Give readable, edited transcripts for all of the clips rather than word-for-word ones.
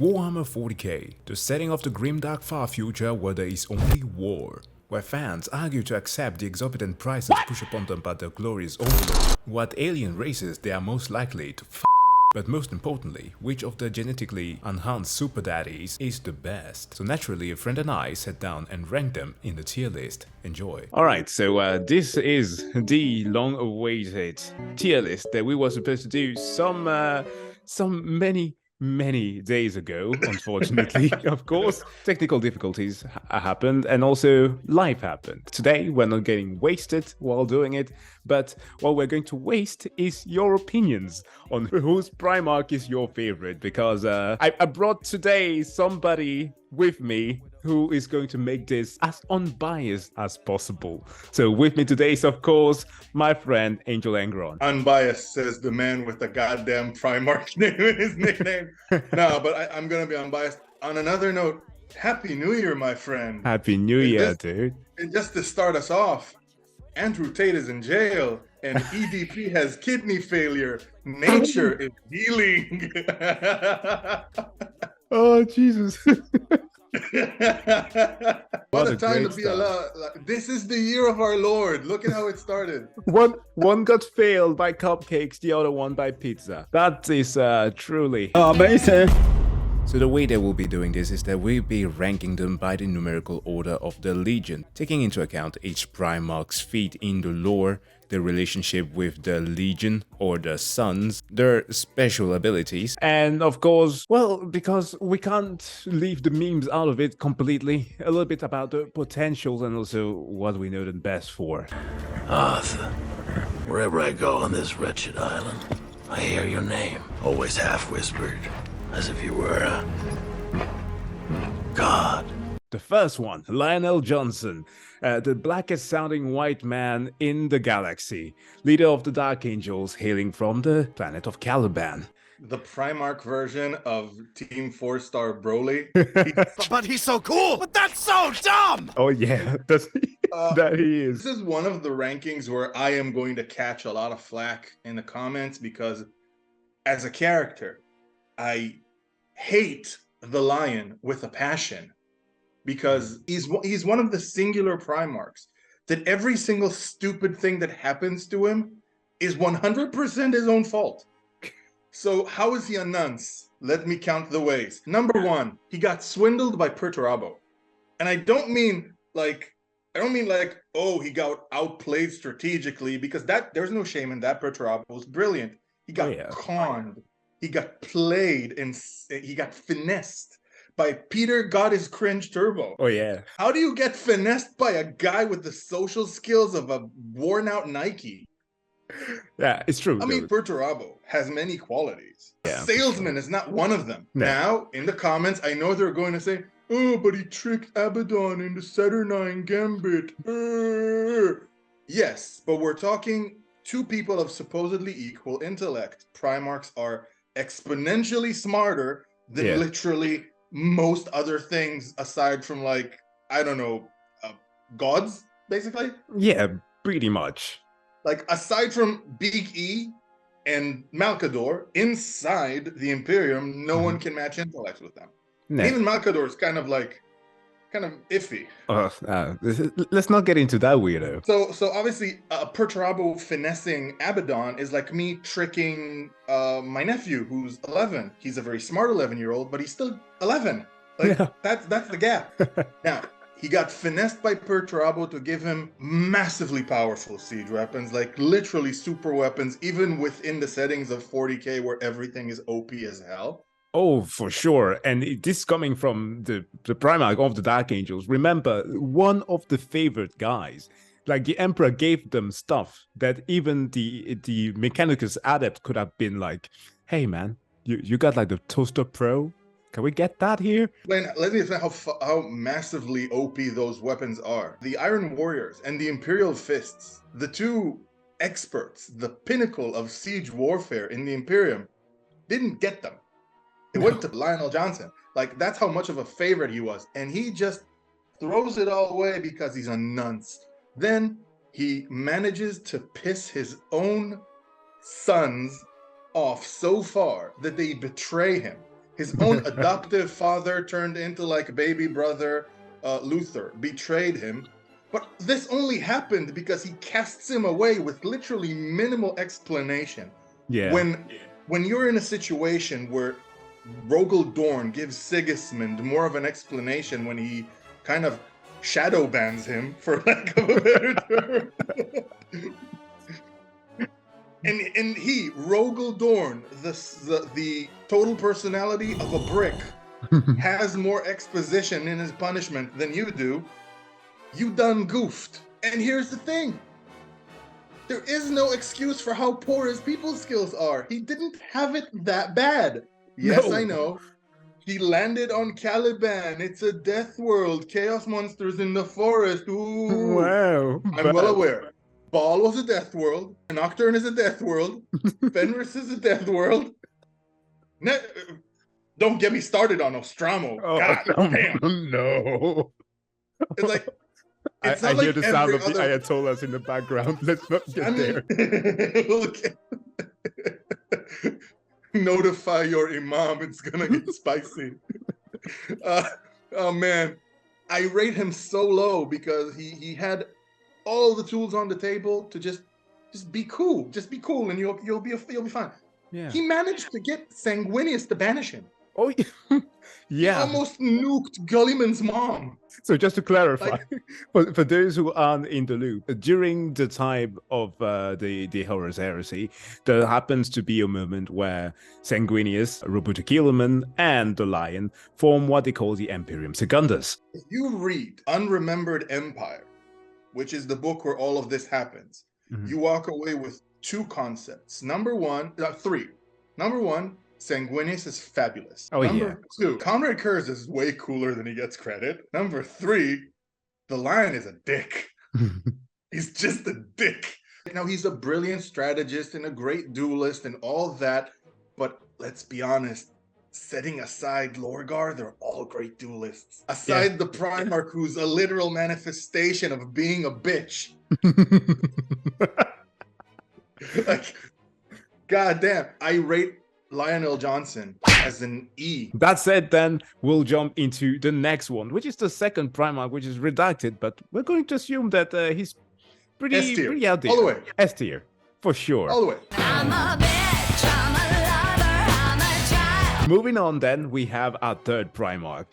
Warhammer 40k, the setting of the grimdark far future where there is only war, where fans argue to accept the exorbitant prices pushed upon them by their glorious overlord, what alien races they are most likely to but most importantly, which of the genetically enhanced super daddies is the best. So naturally, a friend and I sat down and ranked them in the tier list. Enjoy. Alright, so this is the long-awaited tier list that we were supposed to do some many days ago, unfortunately. Of course, technical difficulties happened and also life happened. Today, we're not getting wasted while doing it, but what we're going to waste is your opinions on whose Primarch is your favorite, because I brought today somebody with me who is going to make this as unbiased as possible. So with me today is, of course, my friend Angel Angron. Unbiased, says the man with the goddamn Primarch name in his nickname. No, but I'm going to be unbiased. On another note, Happy New Year, my friend. Happy New Year, dude. And just to start us off, Andrew Tate is in jail and EDP has kidney failure. Nature is healing. Oh, Jesus. What a time to be alive. This is the year of our Lord. Look at how it started. One got failed by cupcakes, the other one by pizza. That is truly amazing. So the way that we'll be doing this is that we'll be ranking them by the numerical order of the Legion, taking into account each Primarch's feat in the lore, their relationship with the Legion or the Sons, their special abilities, and of course, well, because we can't leave the memes out of it completely, a little bit about the potentials and also what we know them best for. Arthur, wherever I go on this wretched island, I hear your name, always half-whispered, as if you were a god. The first one, Lionel Jonson, the blackest sounding white man in the galaxy, leader of the Dark Angels hailing from the planet of Caliban. The Primarch version of Team 4-Star Broly. But he's so cool! But that's so dumb! Oh yeah, that he is. This is one of the rankings where I am going to catch a lot of flack in the comments because as a character, I hate the Lion with a passion. Because he's one of the singular Primarchs that every single stupid thing that happens to him is 100% his own fault. So how is he a nunce? Let me count the ways. Number one, he got swindled by Perturabo. And I don't mean like, oh, he got outplayed strategically, because there's no shame in that. Perturabo was brilliant. He got conned. He got played and he got finessed by Peter got his cringe turbo. Oh yeah. How do you get finessed by a guy with the social skills of a worn out Nike? Yeah, it's true. I mean, Perturabo has many qualities. Yeah, Salesman is not one of them. No. Now, in the comments, I know they're going to say, oh, but he tricked Abaddon into Saturnine Gambit. Yes, but we're talking two people of supposedly equal intellect. Primarchs are exponentially smarter than literally most other things aside from, like, I don't know, gods, basically? Yeah, pretty much. Like, aside from Big E and Malkador, inside the Imperium, no one can match intellect with them. No. Even Malkador is kind of iffy. Let's not get into that weirdo. So obviously, Perturabo finessing Abaddon is like me tricking my nephew who's 11. He's a very smart 11-year-old, but he's still 11. Like, that's the gap. Now, he got finessed by Perturabo to give him massively powerful siege weapons, like literally super weapons, even within the settings of 40k where everything is OP as hell. Oh, for sure. And this coming from the Primarch of the Dark Angels. Remember, one of the favorite guys. Like, the Emperor gave them stuff that even the Mechanicus Adept could have been like, hey man, you got like the Toaster Pro? Can we get that here? Let me explain how massively OP those weapons are. The Iron Warriors and the Imperial Fists, the two experts, the pinnacle of siege warfare in the Imperium, didn't get them. It went to Lionel Jonson. Like, that's how much of a favorite he was. And he just throws it all away because he's a nunce. Then he manages to piss his own sons off so far that they betray him. His own adoptive father turned into like baby brother Luther, betrayed him. But this only happened because he casts him away with literally minimal explanation. Yeah. When you're in a situation where Rogal Dorn gives Sigismund more of an explanation when he kind of shadow bans him, for lack of a better term. and he, Rogal Dorn, the total personality of a brick, has more exposition in his punishment than you do. You done goofed. And here's the thing. There is no excuse for how poor his people skills are. He didn't have it that bad. Yes, no. I know. He landed on Caliban. It's a death world. Chaos monsters in the forest. Ooh. Wow. I'm well aware. Baal was a death world. Nocturne is a death world. Fenris is a death world. Don't get me started on Nostramo. Oh, God damn. No. It's like... I hear the sound of the Ayatollahs in the background. Let's not get there. Notify your imam. It's gonna get spicy. Oh man, I rate him so low because he had all the tools on the table to just be cool. Just be cool, and you'll be fine. Yeah. He managed to get Sanguinius to banish him. Oh, yeah. He almost nuked Guilliman's mom. So just to clarify, for those who aren't in the loop, during the time of the Horus Heresy, there happens to be a moment where Sanguinius, Roboute Guilliman, and the Lion form what they call the Imperium Secundus. If you read Unremembered Empire, which is the book where all of this happens, you walk away with two concepts. Three. Number one, Sanguinius is fabulous. Oh, Number two, Konrad Kurze is way cooler than he gets credit. Number three, the Lion is a dick. He's just a dick. Now, he's a brilliant strategist and a great duelist and all that, but let's be honest, setting aside Lorgar, they're all great duelists. Aside the Primarch, who's a literal manifestation of being a bitch. Like, goddamn, I rate Lionel Jonson as an E. That said, then we'll jump into the next one, which is the second Primarch, which is redacted, but we're going to assume that he's pretty out there. All the way. S tier, for sure. All the way. I'm a bitch, I'm a lover, I'm a child. Moving on, then, we have our third Primarch.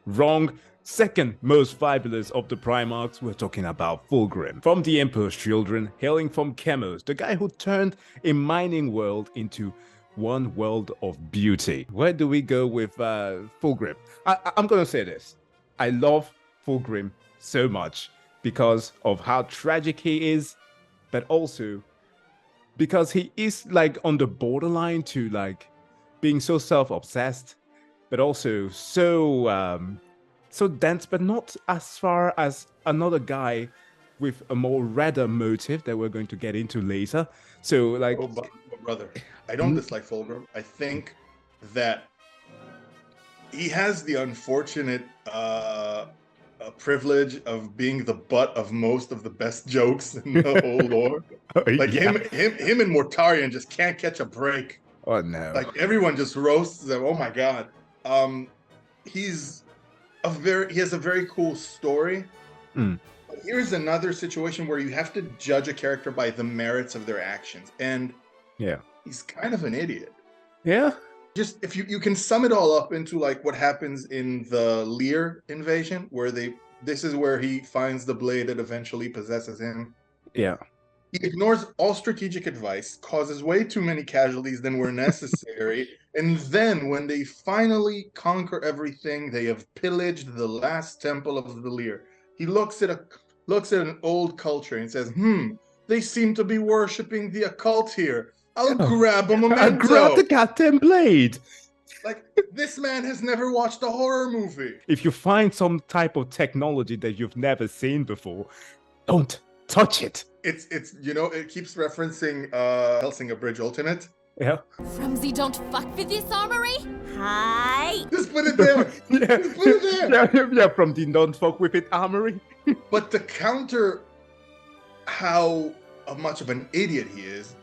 Wrong. Second most fabulous of the Primarchs, we're talking about Fulgrim. From the Emperor's Children, hailing from Chemos, the guy who turned a mining world into one world of beauty. Where do we go with Fulgrim? I'm going to say this. I love Fulgrim so much because of how tragic he is, but also because he is like on the borderline to like being so self-obsessed, but also so dense, but not as far as another guy with a more redder motive that we're going to get into later. So, like... Oh, brother, I don't dislike Fulgrim. I think that he has the unfortunate privilege of being the butt of most of the best jokes in the whole lore. Like, him and Mortarion just can't catch a break. Oh, no. Like, everyone just roasts them. Oh, my God. He has a very cool story. But here's another situation where you have to judge a character by the merits of their actions, and he's kind of an idiot. Just if you can sum it all up into like what happens in the Lear invasion, where this is where he finds the blade that eventually possesses him. He ignores all strategic advice, causes way too many casualties than were necessary, and then when they finally conquer everything, they have pillaged the last temple of the Lear. He looks at an old culture and says, they seem to be worshipping the occult here. I'll grab a memento. I'll grab the goddamn blade. Like, this man has never watched a horror movie. If you find some type of technology that you've never seen before, don't touch it. It's it keeps referencing Helsinger Bridge Ultimate. Frumsy, don't fuck with this armory. Hi. Just put it there. Just put it there. From the don't fuck with it armory. But to counter how much of an idiot he is,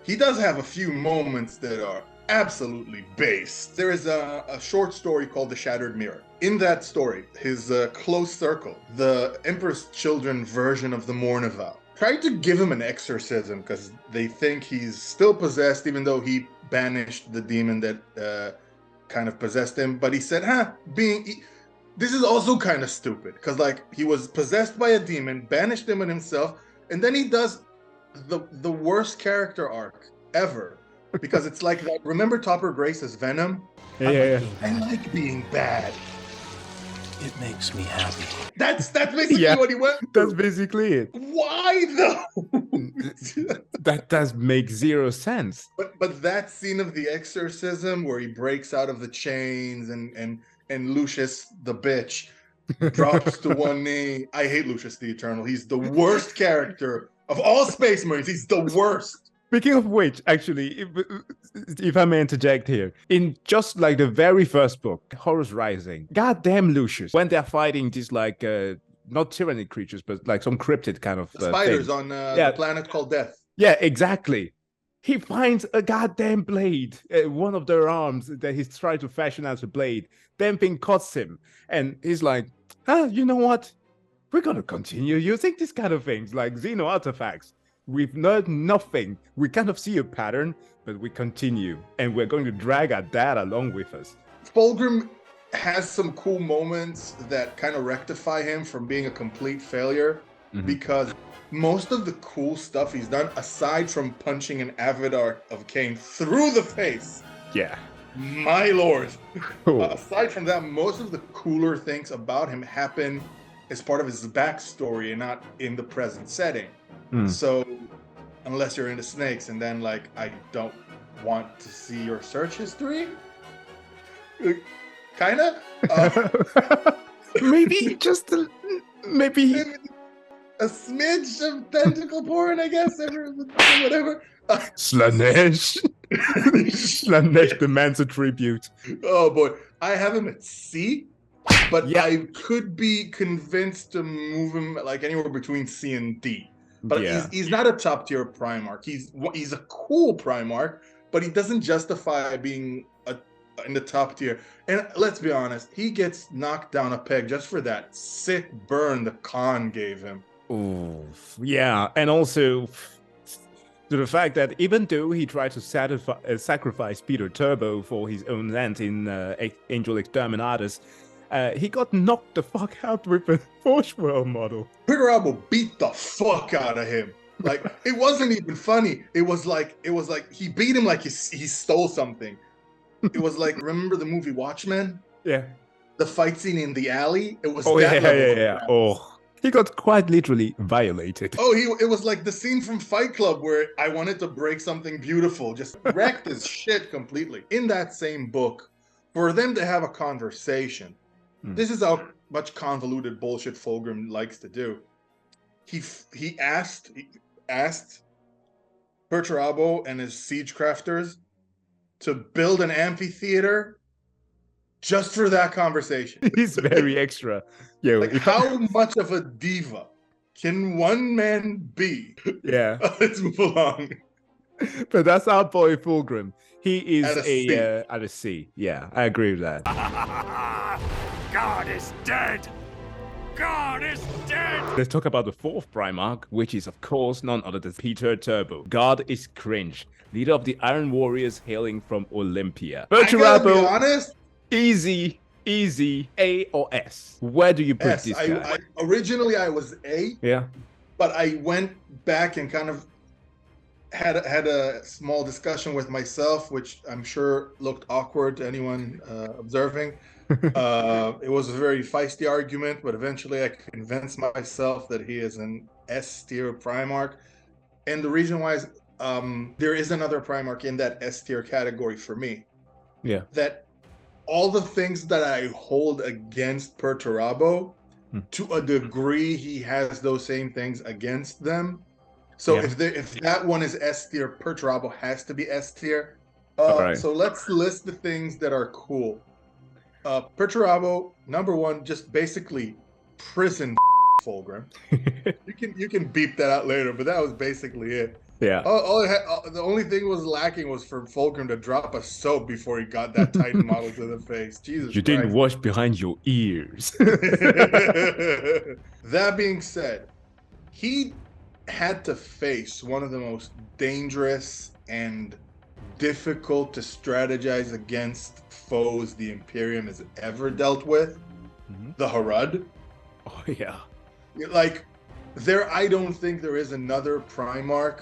he does have a few moments that are absolutely based. There is a short story called The Shattered Mirror. In that story, his close circle, the Emperor's Children version of the Mournival, tried to give him an exorcism because they think he's still possessed, even though he banished the demon that kind of possessed him. But he said, this is also kind of stupid, because like he was possessed by a demon, banished demon himself, and then he does the worst character arc ever. Because it's like that. Remember Topper Grace's Venom? Yeah. I like being bad. It makes me happy. That's basically what he went through. That's basically it. Why though? That does make zero sense. But that scene of the exorcism where he breaks out of the chains and Lucius the bitch drops to one knee. I hate Lucius the Eternal. He's the worst character of all Space Marines. He's the worst. Speaking of which, actually, if I may interject here, in just like the very first book, Horus Rising, goddamn Lucius, when they're fighting these like, not tyrannic creatures, but like some cryptid kind of spiders things. On the planet called Death. Yeah, exactly. He finds a goddamn blade, one of their arms that he's trying to fashion as a blade. Then thing cuts him, and he's like, you know what? We're going to continue using these kind of things, like Xeno artifacts. We've learned nothing. We kind of see a pattern, but we continue. And we're going to drag our dad along with us. Fulgrim has some cool moments that kind of rectify him from being a complete failure, because most of the cool stuff he's done, aside from punching an Avatar of Cain through the face. Yeah. My lord. Aside from that, most of the cooler things about him happen as part of his backstory and not in the present setting. So, unless you're into snakes, and then like, I don't want to see your search history. Kinda. Maybe just maybe a smidge of tentacle porn, I guess. Whatever. Slanesh. Slanesh demands a tribute. Oh boy, I have him at C, but I could be convinced to move him like anywhere between C and D. But he's not a top tier Primarch. He's a cool Primarch, but he doesn't justify being in the top tier. And let's be honest, he gets knocked down a peg just for that sick burn the Khan gave him. Ooh, yeah, and also to the fact that even though he tried to sacrifice Perturabo for his own land in Angel Exterminatus, he got knocked the fuck out with a Forge World model. Perturabo beat the fuck out of him. Like, it wasn't even funny. It was like he beat him like he stole something. It was like, remember the movie Watchmen? Yeah. The fight scene in the alley? It was yeah. Oh, he got quite literally violated. Oh, it was like the scene from Fight Club where I wanted to break something beautiful, just wrecked his shit completely. In that same book, for them to have a conversation, this is how much convoluted bullshit Fulgrim likes to do. He asked Perturabo and his siege crafters to build an amphitheater just for that conversation. He's very extra. Yo, like, how much of a diva can one man be? Yeah. Let's move along. But that's our boy Fulgrim. He is at a C. Yeah, I agree with that. God is dead! God is dead! Let's talk about the fourth Primarch, which is of course none other than Perturabo. God is cringe, leader of the Iron Warriors hailing from Olympia. Perturabo, I gotta be honest, easy, A or S? Where do you put this guy? Originally I was A. Yeah. But I went back and kind of had a small discussion with myself, which I'm sure looked awkward to anyone observing. It was a very feisty argument, but eventually I convinced myself that he is an S tier Primarch. And the reason why is there is another Primarch in that S tier category for me. Yeah. That all the things that I hold against Perturabo, to a degree, he has those same things against them. So if that one is S tier, Perturabo has to be S tier. Right. So let's list the things that are cool. Perturabo, number one, just basically prison Fulgrim. You can beep that out later, but that was basically it. Yeah. The only thing was lacking was for Fulgrim to drop a soap before he got that Titan model to the face. Jesus You Christ. didn't wash behind your ears. That being said, he had to face one of the most dangerous and difficult to strategize against foes the Imperium has ever dealt with, the Harad. Oh, yeah. Like, I don't think there is another Primarch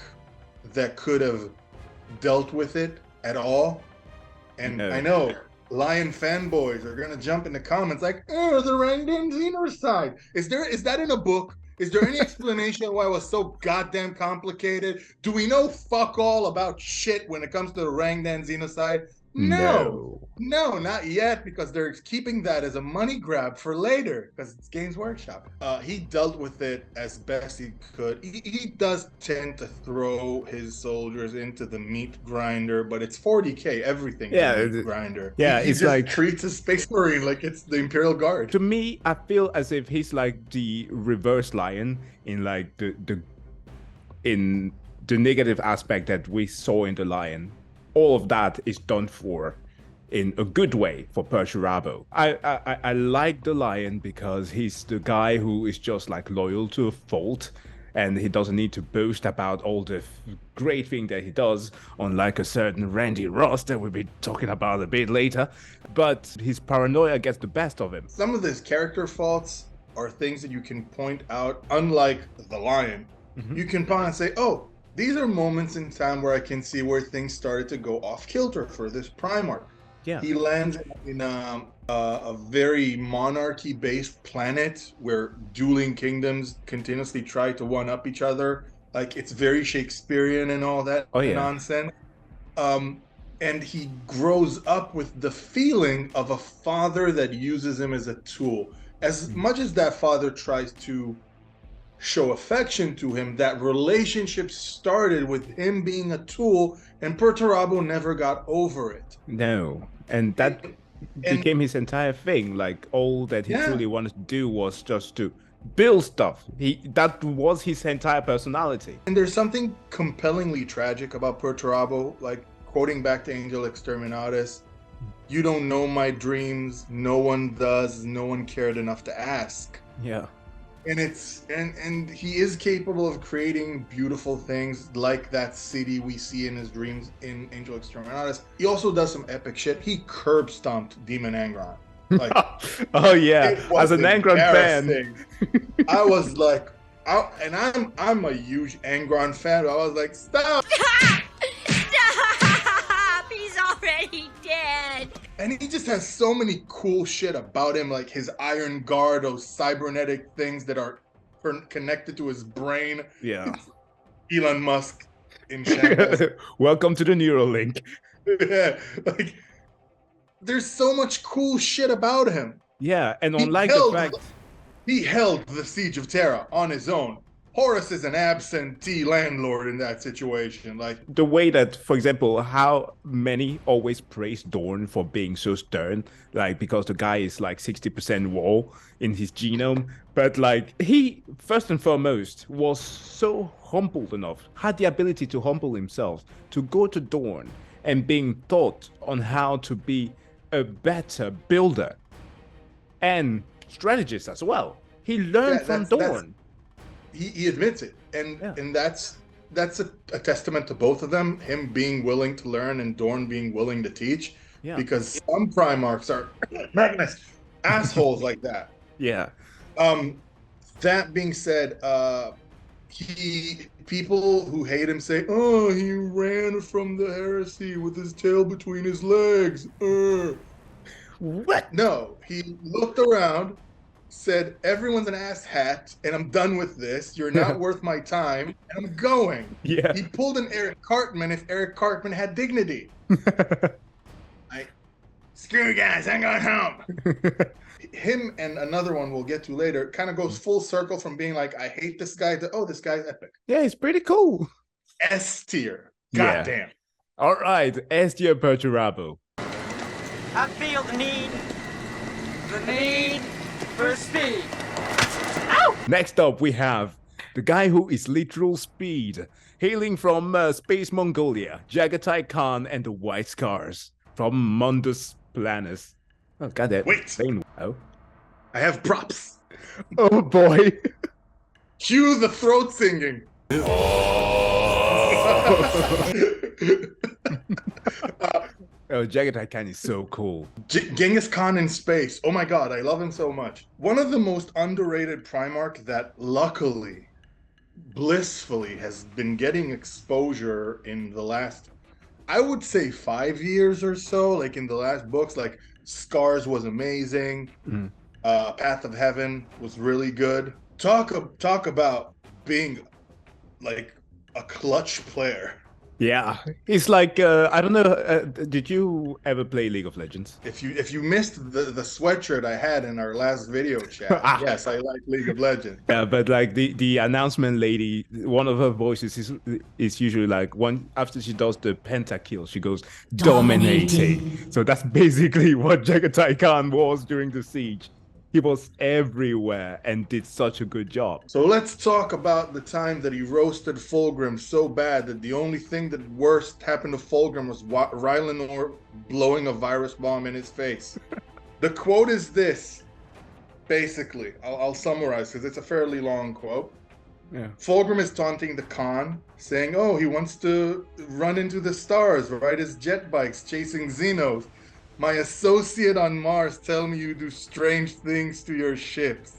that could have dealt with it at all. And No. I know Lion fanboys are gonna jump in the comments like, oh, the Rangdan genocide. Is that in a book? Is there any explanation why it was so goddamn complicated? Do we know fuck all about shit when it comes to the Rangdan genocide? No, not yet, because they're keeping that as a money grab for later, because it's Games Workshop. He dealt with it as best he could. He does tend to throw his soldiers into the meat grinder, but it's 40k, everything's a meat grinder. Yeah, he it's just like treats a Space Marine like it's the Imperial Guard. to me, I feel as if he's like the reverse Lion in like in the negative aspect that we saw in the Lion. All of that is done for in a good way for Perturabo. I like the Lion because he's the guy who is just like loyal to a fault, and he doesn't need to boast about all the great thing that he does, unlike a certain Randy Ross that we'll be talking about a bit later. But his paranoia gets the best of him. Some of his character faults are things that you can point out, unlike the Lion. You can point and say, oh, these are moments in time where I can see where things started to go off kilter for this Primarch. Yeah. He lands in a very monarchy-based planet where dueling kingdoms continuously try to one-up each other. Like, it's very Shakespearean and all that nonsense. And he grows up with the feeling of a father that uses him as a tool. As much as that father tries to show affection to him, that relationship started with him being a tool, and Perturabo never got over it. No, and that became his entire thing. Like, all that he truly wanted to do was just to build stuff. That was his entire personality. And there's something compellingly tragic about Perturabo, like quoting back to Angel Exterminatus, you don't know my dreams, no one does, no one cared enough to ask. Yeah. And and he is capable of creating beautiful things like that city we see in his dreams in Angel Exterminatus. He also does some epic shit. He curb stomped Demon Angron. Like, oh yeah, as an Angron fan, I was like, I'm a huge Angron fan. I was like, stop! Stop! He's already dead. And he just has so many cool shit about him, like his Iron Guard, those cybernetic things that are connected to his brain. Yeah. Elon Musk in shambles. Welcome to the Neuralink. Yeah, like, there's so much cool shit about him. Yeah, and unlike the fact... He held the Siege of Terra on his own. Horus is an absentee landlord in that situation. Like, the way that, for example, how many always praise Dorn for being so stern, like, because the guy is like 60% wall in his genome, but like, he first and foremost was so humbled enough, had the ability to humble himself, to go to Dorn and being taught on how to be a better builder and strategist as well. He learned from Dorn. He admits it, and that's a testament to both of them, him being willing to learn and Dorn being willing to teach. Yeah. Because some Primarchs are Magnus assholes like that. Yeah. That being said, people who hate him say, "Oh, he ran from the heresy with his tail between his legs." What? No, he looked around, said, "Everyone's an ass hat, and I'm done with this. You're not worth my time, and I'm going." Yeah. He pulled an Eric Cartman if Eric Cartman had dignity. Like, screw you guys, I'm going home. Him and another one we'll get to later kind of goes full circle from being like, I hate this guy, to, oh, this guy's epic. Yeah, he's pretty cool. S tier. Goddamn. All right, S tier Perturabo. I feel the need for speed. Next up, we have The guy who is literal speed, hailing from Space Mongolia, Jaghatai Khan and the White Scars from Mundus Planus. Oh, goddamn. Wait. Oh. I have props. Oh boy. Cue the throat singing. Oh, Jaghatai Khan is so cool. Genghis Khan in space. Oh my god, I love him so much. One of the most underrated Primarch that luckily, blissfully, has been getting exposure in the last, I would say 5 years or so. Like in the last books, like Scars was amazing. Path of Heaven was really good. Talk about being like a clutch player. Yeah, he's like I don't know. Did you ever play League of Legends? If you missed the sweatshirt I had in our last video chat, yes, I like League of Legends. Yeah, but like the announcement lady, one of her voices is usually like one after she does the pentakill, she goes dominating. So that's basically what Jaghatai Khan was during the siege. He was everywhere and did such a good job. So let's talk about the time that he roasted Fulgrim so bad that the only thing that worst happened to Fulgrim was Rylanor blowing a virus bomb in his face. The quote is this, basically. I'll summarize because it's a fairly long quote. Yeah. Fulgrim is taunting the Khan, saying, oh, he wants to run into the stars, ride his jet bikes, chasing Xenos. My associate on Mars tell me you do strange things to your ships.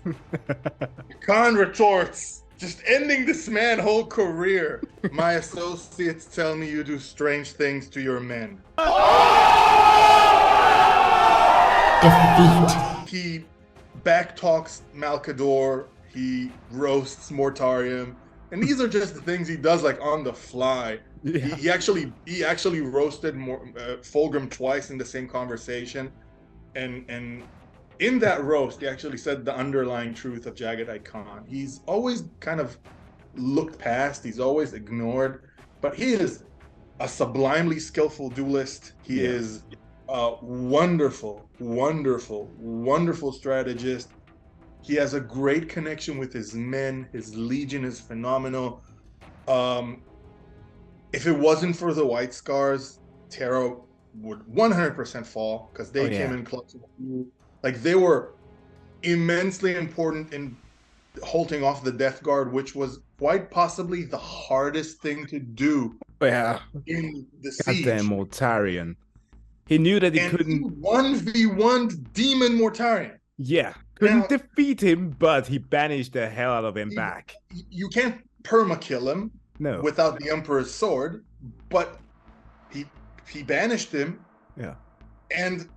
Khan retorts, just ending this man's whole career. My associates tell me you do strange things to your men. Defeat. He backtalks Malkador. He roasts Mortarion. And these are just the things he does like on the fly. Yeah. He actually roasted Fulgrim twice in the same conversation, and in that roast he actually said the underlying truth of Jaghatai Khan. He's always kind of looked past, he's always ignored, but he is a sublimely skillful duelist. He is a wonderful strategist. He has a great connection with his men. His legion is phenomenal. If it wasn't for the White Scars, Terra would 100% fall because they came in clutch. Like they were immensely important in holding off the Death Guard, which was quite possibly the hardest thing to do. In the siege. Goddamn Mortarion. He knew that he couldn't 1v1 Demon Mortarion. Yeah, couldn't defeat him, but he banished the hell out of him back. You can't perma-kill him without the Emperor's sword, but he banished him. Yeah. And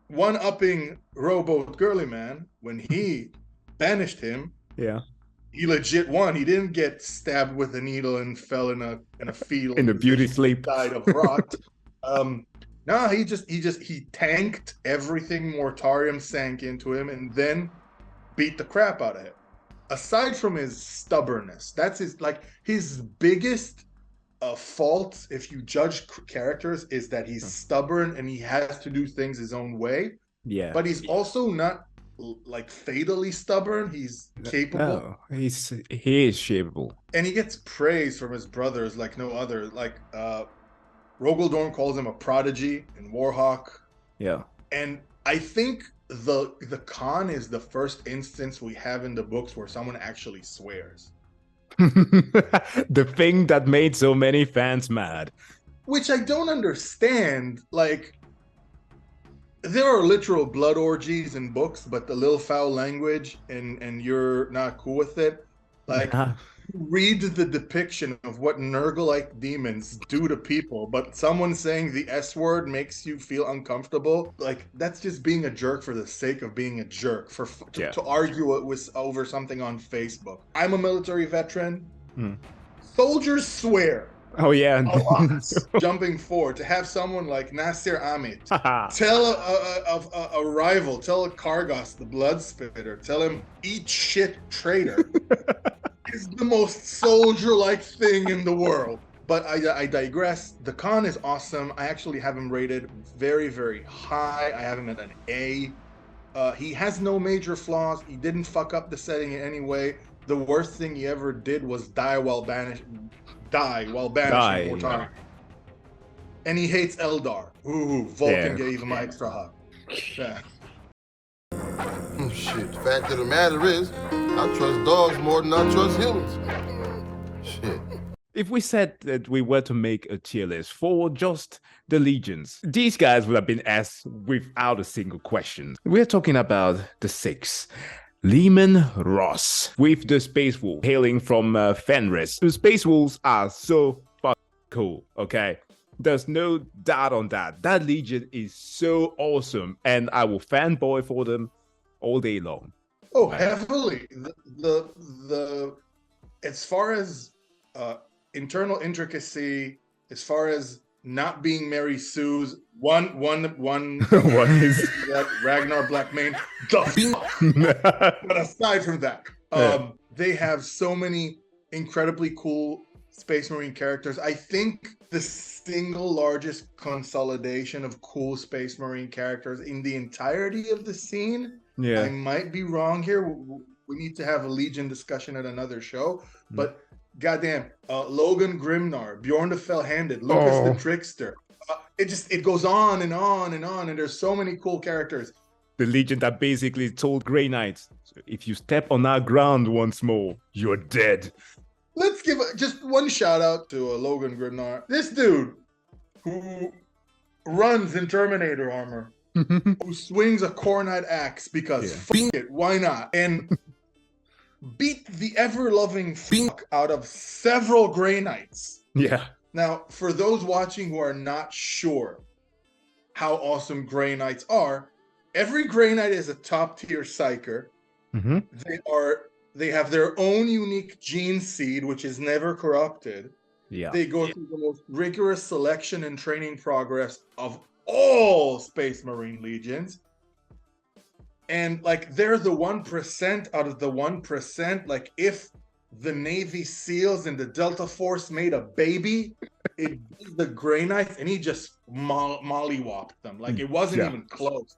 one-upping Roboute Guilliman, when he banished him, he legit won. He didn't get stabbed with a needle and fell in a field. In a beauty sleep. Died of rot. No, he tanked everything Mortarion sank into him and then beat the crap out of him. Aside from his stubbornness, that's his biggest fault, if you judge characters, is that he's stubborn and he has to do things his own way. Yeah. But he's also not like fatally stubborn. He's capable. No, he is shapeable. And he gets praise from his brothers like no other. Like Rogal Dorn calls him a prodigy in Warhawk. Yeah. And I think the Khan is the first instance we have in the books where someone actually swears. The thing that made so many fans mad. Which I don't understand. Like, there are literal blood orgies in books, but the little foul language and you're not cool with it. Like, read the depiction of what Nurgle-like demons do to people, but someone saying the S word makes you feel uncomfortable. Like, that's just being a jerk for the sake of being a jerk, to argue it with over something on Facebook. I'm a military veteran. Soldiers swear. Oh yeah. A lot. Jumping forward, to have someone like Nasir Amit tell a rival, tell a Kargas, the blood spitter, tell him eat shit traitor. Is the most soldier-like thing in the world. But I digress. The Khan is awesome. I actually have him rated very, very high. I have him at an A. He has no major flaws. He didn't fuck up the setting in any way. the worst thing he ever did was die while banishing Mortarion. And he hates Eldar. Ooh, Vulkan gave him an extra hug. Yeah. Shit, the fact of the matter is, I trust dogs more than I trust humans. Shit. If we said that we were to make a tier list for just the legions, these guys would have been asked without a single question. We're talking about the 6. Leman Russ with the Space Wolf hailing from Fenris. The Space Wolves are so fucking cool, okay? There's no doubt on that. That legion is so awesome, and I will fanboy for them all day long. Oh, heavily. The as far as internal intricacy, as far as not being Mary Sue's one is Ragnar Blackmane. But aside from that, they have so many incredibly cool Space Marine characters. I think the single largest consolidation of cool Space Marine characters in the entirety of the scene. Yeah, I might be wrong here. We need to have a Legion discussion at another show, but goddamn, Logan Grimnar, Bjorn the Fell-Handed, Lucas the Trickster. It goes on and on and on, and there's so many cool characters. The Legion that basically told Grey Knights, if you step on our ground once more, you're dead. Let's give just one shout out to Logan Grimnar. This dude who runs in Terminator armor, who swings a Cornite axe because fuck it, why not? And beat the ever-loving fuck out of several Grey Knights. Yeah. Now, for those watching who are not sure how awesome Grey Knights are, every Grey Knight is a top-tier psyker. Mm-hmm. They have their own unique gene seed, which is never corrupted. Yeah. They go through the most rigorous selection and training progress of all Space Marine legions. And like they're the 1% out of the 1%. Like if the Navy SEALs and the Delta Force made a baby, it was the Grey Knights, and he just mollywopped them. Like it wasn't even close.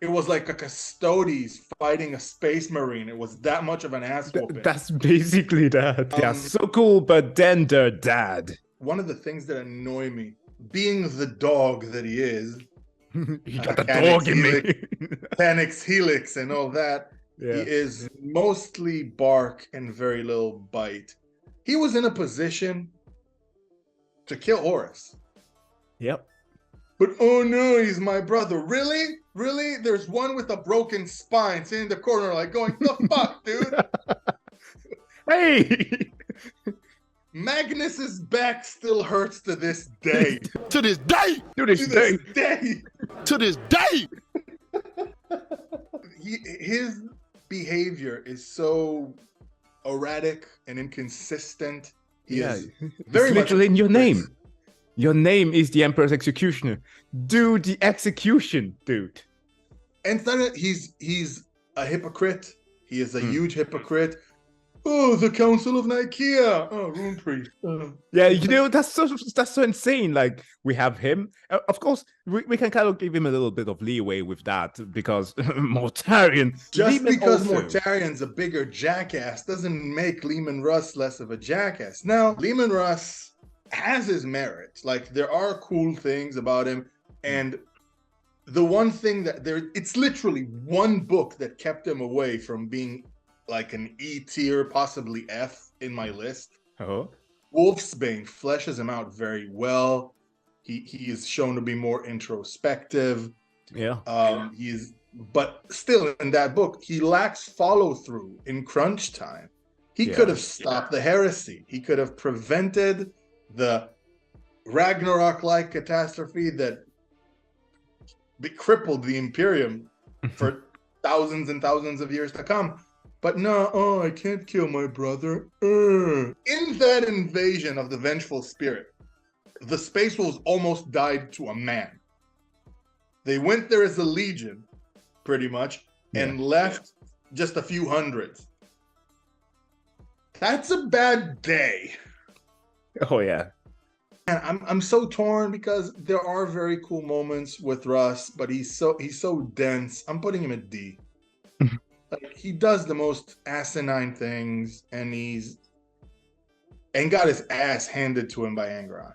It was like a Custodes fighting a Space Marine. It was that much of an ass whooping. That's basically that. They're so cool, but then they're dead. One of the things that annoy me, being the dog that he is, he got the dog in me. Panics Helix and all that. Yeah. He is mostly bark and very little bite. He was in a position to kill Horus. Yep. But oh no, he's my brother. Really? Really? There's one with a broken spine sitting in the corner like going, the fuck, dude? Hey! Magnus's back still hurts to this day. To this day! To this day! To this day! His behavior is so erratic and inconsistent. He is very much literally in your name. Your name is the Emperor's Executioner. Do the execution, dude. And he's a hypocrite. He is a huge hypocrite. Oh, the Council of Nicaea. Oh, Rune Priest. Yeah, you know, that's so insane. Like, we have him. Of course, we can kind of give him a little bit of leeway with that because Mortarion. Just because Mortarion's a bigger jackass doesn't make Leman Russ less of a jackass. Now, Leman Russ has his merits. Like, there are cool things about him. And the one thing it's literally one book that kept him away from being like an E tier, possibly F in my list. Oh. Wolfsbane fleshes him out very well. He is shown to be more introspective. Yeah. But still in that book, he lacks follow through in crunch time. He could have stopped the heresy. He could have prevented the Ragnarok-like catastrophe that crippled the Imperium for thousands and thousands of years to come. But no, I can't kill my brother. In that invasion of the Vengeful Spirit, the Space Wolves almost died to a man. They went there as a legion, pretty much, and left just a few hundreds. That's a bad day. Oh, yeah. And I'm so torn because there are very cool moments with Russ, but he's so dense. I'm putting him at D. Like, he does the most asinine things, and got his ass handed to him by Angron.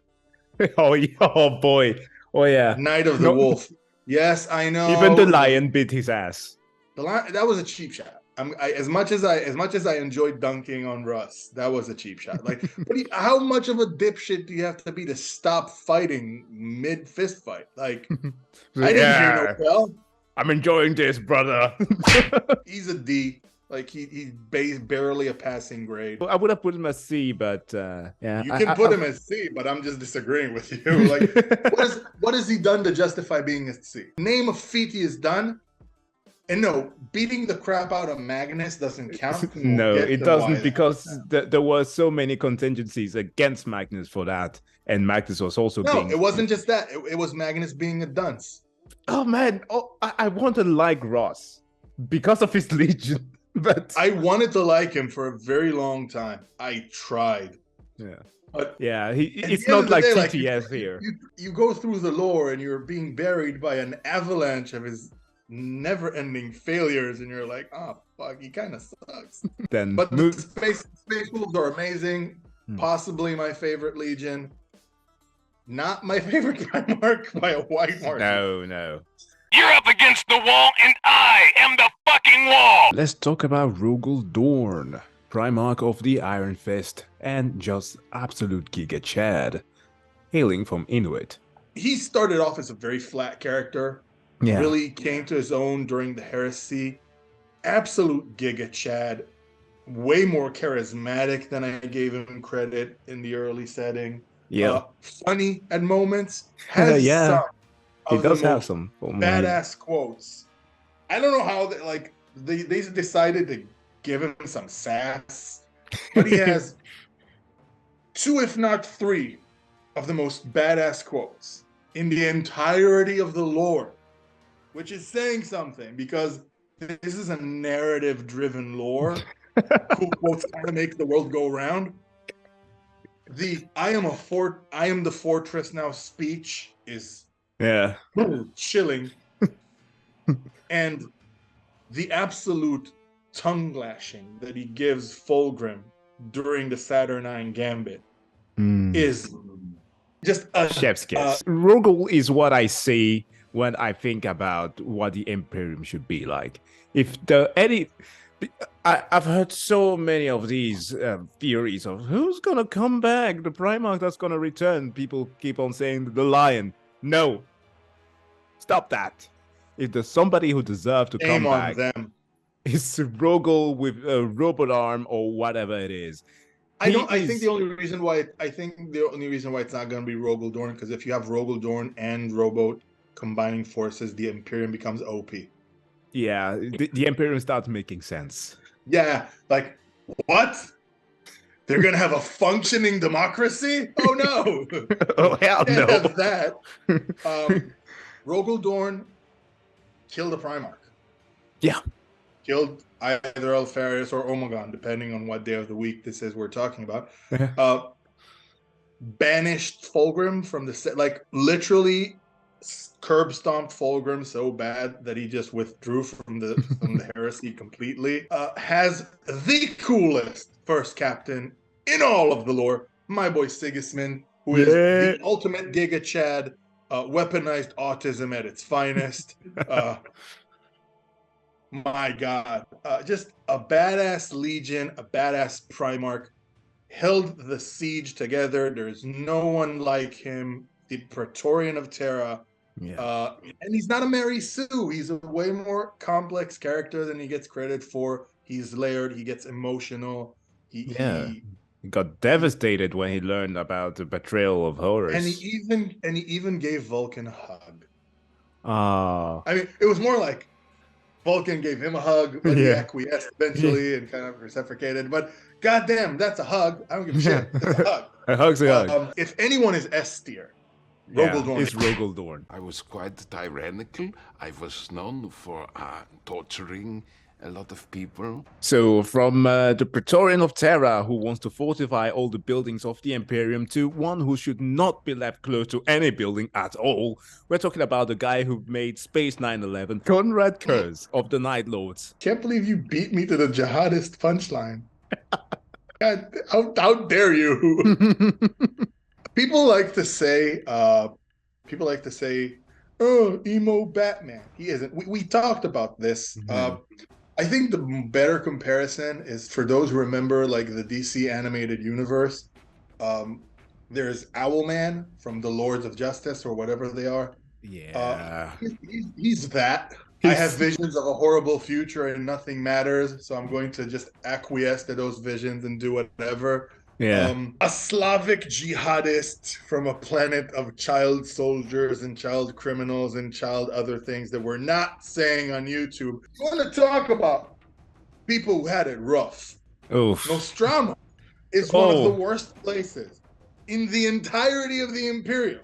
Oh boy. Oh yeah. Knight of the Wolf. Yes, I know. Even the lion bit his ass. That was a cheap shot. As much as I enjoyed dunking on Russ, that was a cheap shot. Like, how much of a dipshit do you have to be to stop fighting mid fist fight? Like, I didn't hear no bell. I'm enjoying this, brother. He's a D. Like, he's barely a passing grade. I would have put him as C, but yeah. You can put him as C, but I'm just disagreeing with you. Like, what has he done to justify being a C? Name a feat he has done. And no, beating the crap out of Magnus doesn't count. No, it doesn't, because there were so many contingencies against Magnus for that. And Magnus was also being... it wasn't just that. It was Magnus being a dunce. Oh, man. I want to like Ross because of his Legion. But I wanted to like him for a very long time. I tried. Yeah. But yeah, it's not like TTS here. You go through the lore and you're being buried by an avalanche of his never-ending failures, and you're like, oh fuck, he kind of sucks. But the space wolves are amazing. Possibly my favorite Legion. Not my favorite Primarch by a wide margin. No. You're up against the wall, and I am the fucking wall! Let's talk about Rogal Dorn, Primarch of the Iron Fist, and just absolute Giga Chad, hailing from Inuit. He started off as a very flat character. Yeah. Really came to his own during the Heresy. Absolute Giga Chad. Way more charismatic than I gave him credit in the early setting. Yeah. Funny at moments. Has yeah. He does have some badass quotes. I don't know how they decided to give him some sass, but he has 2, if not 3, of the most badass quotes in the entirety of the lore, which is saying something, because this is a narrative-driven lore. Cool quotes kind of make the world go round. The I am the fortress now speech is chilling. And the absolute tongue lashing that he gives Fulgrim during the Saturnine Gambit is just a chef's kiss. Rogal is what I see when I think about what the Imperium should be like. I've heard so many of these theories of who's gonna come back, the Primarch that's gonna return. People keep on saying the Lion. No, stop that. If there's somebody who deserves to come back, it's Rogal with a robot arm or whatever it is. I think the only reason why it's not gonna be Rogal Dorn, because if you have Rogal Dorn and Roboute combining forces, the Imperium becomes OP. Yeah, the Imperium starts making sense. Yeah, like, what? They're gonna have a functioning democracy? Oh no! Oh hell no! Have that. Rogal Dorn killed a Primarch. Yeah, killed either Alpharius or Omegon, depending on what day of the week this is we're talking about. Banished Fulgrim from the set, like literally curb stomped Fulgrim so bad that he just withdrew from the Heresy completely. Has the coolest first captain in all of the lore, my boy Sigismund, who is the ultimate Giga Chad, weaponized autism at its finest. My God, just a badass Legion, a badass Primarch, held the siege together. There's no one like him, the Praetorian of Terra. Yeah. And he's not a Mary Sue. He's a way more complex character than he gets credit for. He's layered. He gets emotional. He got devastated when he learned about the betrayal of Horus. And he even gave Vulkan a hug. I mean, it was more like Vulkan gave him a hug, but he acquiesced eventually and kind of reciprocated. But goddamn, that's a hug. I don't give a shit. That's a hug. A hug's a hug. If anyone is S tier, Rogal Dorn. It's Rogal Dorn. I was quite tyrannical. I was known for torturing a lot of people. So from the Praetorian of Terra who wants to fortify all the buildings of the Imperium to one who should not be left close to any building at all, we're talking about the guy who made Space 9/11, Konrad Kurze of the Night Lords. Can't believe you beat me to the jihadist punchline. God, how dare you? People like to say, oh, emo Batman. He isn't. We talked about this. I think the better comparison is for those who remember like the DC animated universe. There's Owlman from the Lords of Justice or whatever they are. Yeah. He's that. I have visions of a horrible future and nothing matters, so I'm going to just acquiesce to those visions and do whatever. Yeah. A Slavic jihadist from a planet of child soldiers and child criminals and child other things that we're not saying on YouTube. I want to talk about people who had it rough. Oof. Nostromo is one of the worst places in the entirety of the Imperium.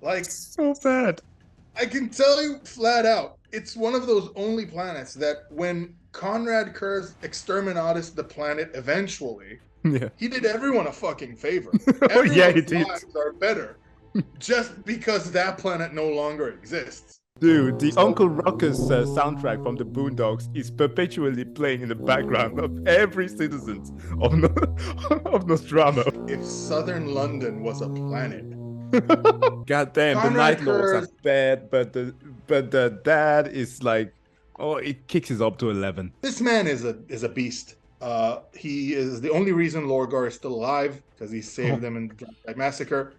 Like, so bad. I can tell you flat out, it's one of those only planets that when Konrad Kurze exterminated the planet eventually, he did everyone a fucking favor. Oh, yeah, he did. Lives are better just because that planet no longer exists. Dude, the Uncle Ruckus soundtrack from the Boondocks is perpetually playing in the background of every citizen of Nostromo. If southern London was a planet. God damn, the Night Lords are bad, but the dad is like, oh, it kicks it up to 11. This man is a beast. He is the only reason Lorgar is still alive because he saved them in the Jaghatai massacre.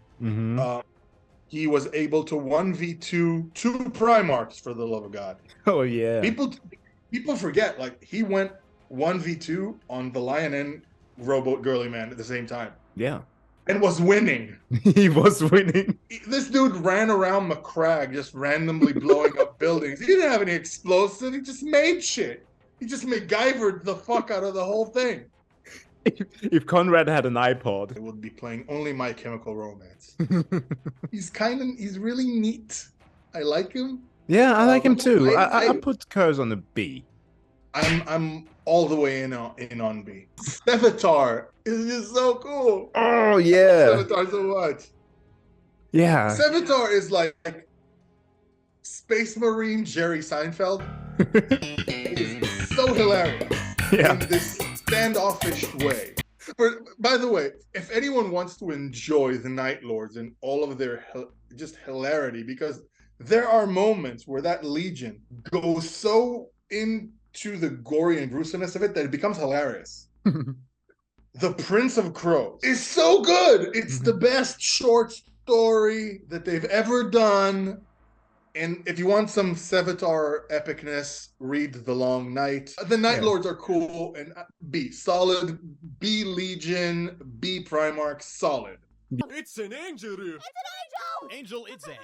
He was able to 1v2 two Primarchs, for the love of God. Oh yeah. People forget, like, he went 1v2 on the Lion and Roboute Guilliman at the same time. Yeah. And was winning. He was winning. This dude ran around McCrag just randomly blowing up buildings. He didn't have any explosives. He just made shit. He just MacGyvered the fuck out of the whole thing. If Konrad had an iPod, it would be playing only My Chemical Romance. He's really neat. I like him. Yeah, I like him too. I put Kurze on a B. I'm all the way in on B. Sevatar is just so cool. Oh yeah. Sevatar so much. Yeah. Sevatar is like Space Marine Jerry Seinfeld. It's so hilarious. Yeah. In this standoffish way. But by the way, if anyone wants to enjoy the Night Lords and all of their just hilarity, because there are moments where that Legion goes so into the gory and gruesomeness of it that it becomes hilarious. The Prince of Crows is so good. It's the best short story that they've ever done. And if you want some Sevatar epicness, read The Long Night. The Night Lords are cool and B, solid. B Legion, B Primarch, solid. It's an angel. It's an angel! Angel, it's an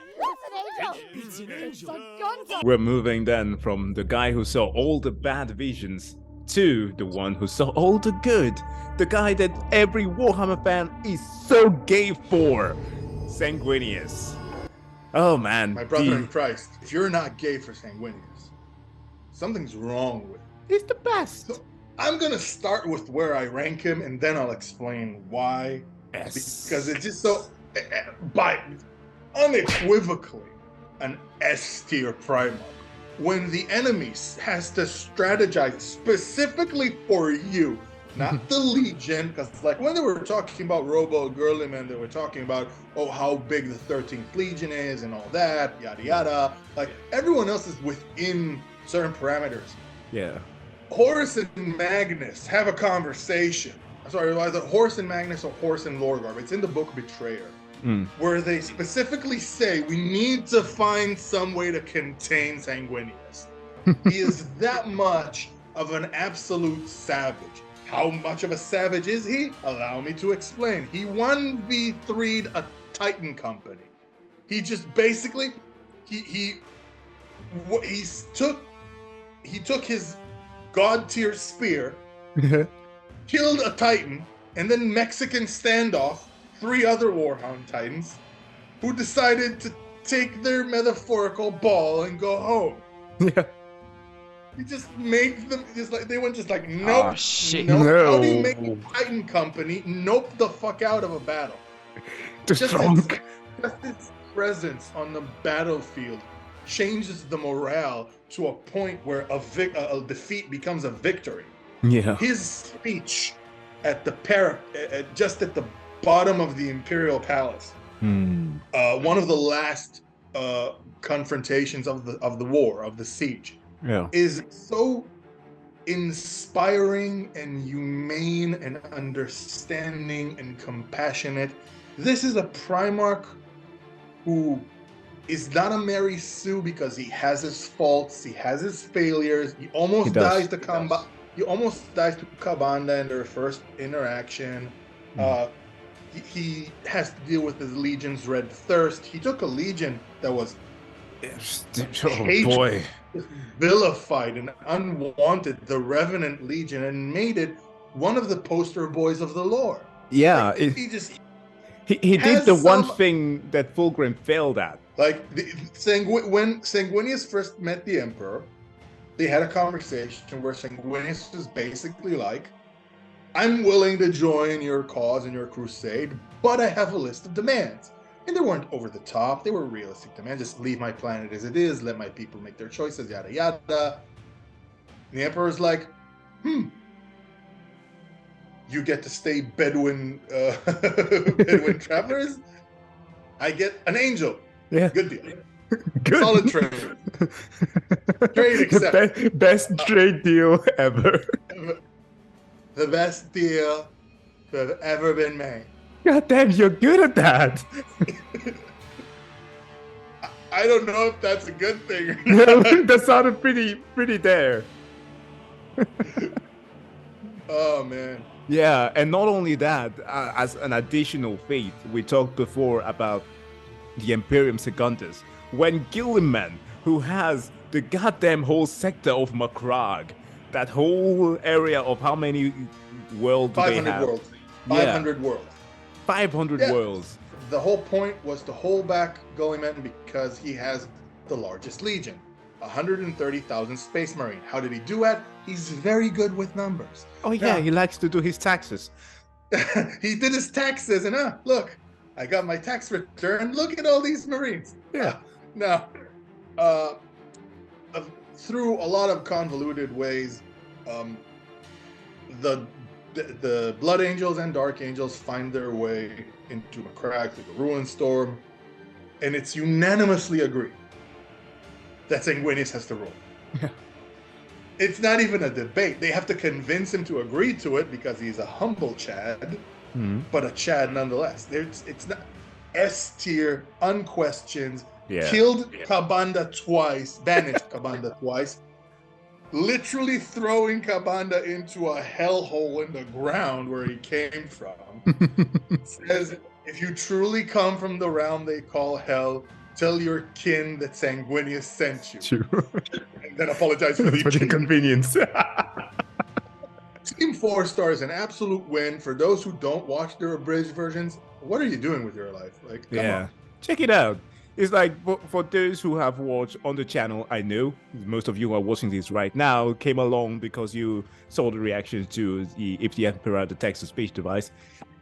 It's an angel! It's a We're moving then from the guy who saw all the bad visions to the one who saw all the good. The guy that every Warhammer fan is so gay for. Sanguinius. Oh man. My brother in Christ, if you're not gay for Sanguinius, something's wrong with it. He's the best. So I'm going to start with where I rank him and then I'll explain why. Yes. Because it's just so, by unequivocally, an S tier Primarch. When the enemy has to strategize specifically for you, not the Legion, because like when they were talking about Rogal Dorn, they were talking about, oh, how big the 13th Legion is and all that, yada yada. Like everyone else is within certain parameters. Yeah. Horus and Magnus have a conversation. I'm sorry, was it Horus and Magnus or Horus and Lorgar? It's in the book Betrayer, where they specifically say we need to find some way to contain Sanguinius. He is that much of an absolute savage. How much of a savage is he? Allow me to explain. He 1v3'd a Titan company. He just basically he took his god tier spear, killed a Titan, and then Mexican standoff 3 other Warhound Titans who decided to take their metaphorical ball and go home. Yeah. He just made them they went nope. Oh, shit. Nope. No. How do you make a Titan company nope the fuck out of a battle? Just drunk. Just its presence on the battlefield changes the morale to a point where a defeat becomes a victory. Yeah. His speech at the just at the bottom of the Imperial Palace, one of the last confrontations of the war, of the siege, is so inspiring and humane and understanding and compassionate. This is a Primarch who is not a Mary Sue because he has his faults, he has his failures. He almost dies to Kabanda in their first interaction. He has to deal with his Legion's red thirst. He took a Legion that was vilified and unwanted, the Revenant Legion, and made it one of the poster boys of the lore. Yeah, he did the one thing that Fulgrim failed at. Like when Sanguinius first met the Emperor, they had a conversation where Sanguinius was basically like, I'm willing to join your cause and your crusade, but I have a list of demands. And they weren't over the top, they were realistic demands. Just leave my planet as it is, let my people make their choices, yada yada. And the Emperor's like, you get to stay Bedouin travelers? I get an angel. Yeah. Good deal. Good. Solid trade. Trade accepted. Best trade deal ever. The best deal that have ever been made. God damn, you're good at that. I don't know if that's a good thing. That sounded pretty there. Oh man. Yeah, and not only that, as an additional feat, we talked before about the Imperium Secundus. When Guilliman, who has the goddamn whole sector of Macragge, that whole area of how many worlds do they have? 500 worlds. 500 worlds. 500 worlds. The whole point was to hold back Guilliman because he has the largest legion, 130,000 Space Marine. How did he do that? He's very good with numbers. Oh yeah, he likes to do his taxes. He did his taxes, and look, I got my tax return. Look at all these Marines. Yeah. Now, through a lot of convoluted ways, the Blood Angels and Dark Angels find their way into Macragge through the Ruin Storm, and it's unanimously agreed that Sanguinius has to rule. It's not even a debate. They have to convince him to agree to it because he's a humble Chad, but a Chad nonetheless. It's not S tier, unquestioned. Yeah. Killed Kabanda twice, banished Kabanda twice, literally throwing Kabanda into a hellhole in the ground where he came from. Says, if you truly come from the realm they call hell, tell your kin that Sanguinius sent you. True. And then apologize for the inconvenience. Team 4-star is an absolute win. For those who don't watch their abridged versions, what are you doing with your life? Like, come on. Check it out. It's like, for those who have watched on the channel, I know most of you who are watching this right now came along because you saw the reaction to the If the Emperor Had the Text-to-Speech device.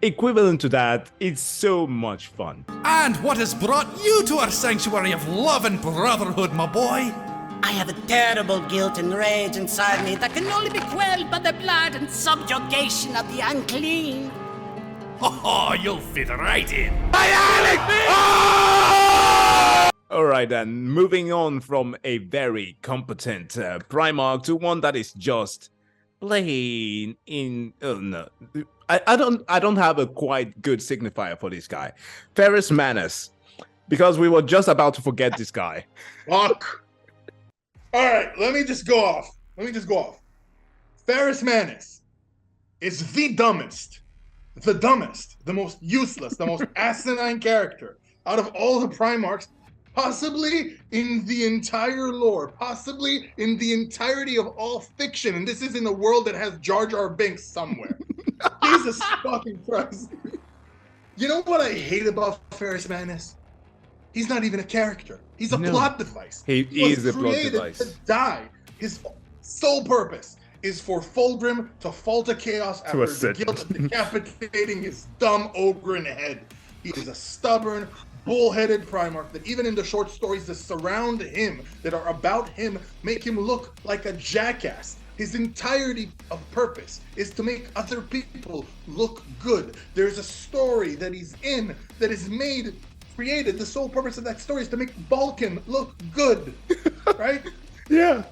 Equivalent to that, it's so much fun. And what has brought you to our sanctuary of love and brotherhood, my boy? I have a terrible guilt and rage inside me that can only be quelled by the blood and subjugation of the unclean. Oh, you'll fit right in. Alright then, moving on from a very competent Primarch to one that is just plain in... Oh no, I don't have a quite good signifier for this guy. Ferrus Manus, because we were just about to forget this guy. Fuck. Alright, let me just go off. Ferrus Manus is the dumbest, the most useless, the most asinine character out of all the Primarchs, possibly in the entire lore, possibly in the entirety of all fiction, and this is in a world that has Jar Jar Binks somewhere. Jesus fucking Christ. You know what I hate about Ferrus Manus? He's not even a character. He's a plot device. He is a plot created device. to die. His sole purpose is for Fulgrim to fall to chaos after the guilt of decapitating his dumb Ogren head. He is a stubborn, bullheaded Primarch that even in the short stories that surround him, that are about him, make him look like a jackass. His entirety of purpose is to make other people look good. There's a story that he's in that is created. The sole purpose of that story is to make Vulkan look good, right? Yeah.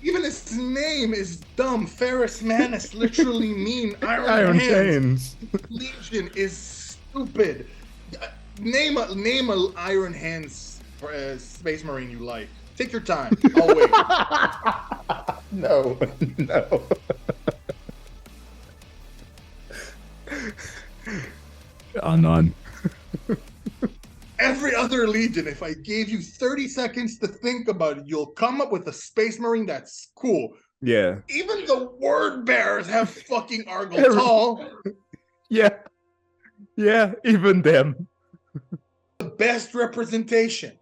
Even his name is dumb. Ferrus Manus literally mean Iron Hands. Legion is stupid. Name a Iron Hands Space Marine you like. Take your time. I'll wait. No. None. Every other Legion, if I gave you 30 seconds to think about it, you'll come up with a Space Marine that's cool. Yeah. Even the Word Bearers have fucking Argyle. Yeah, even them. The best representation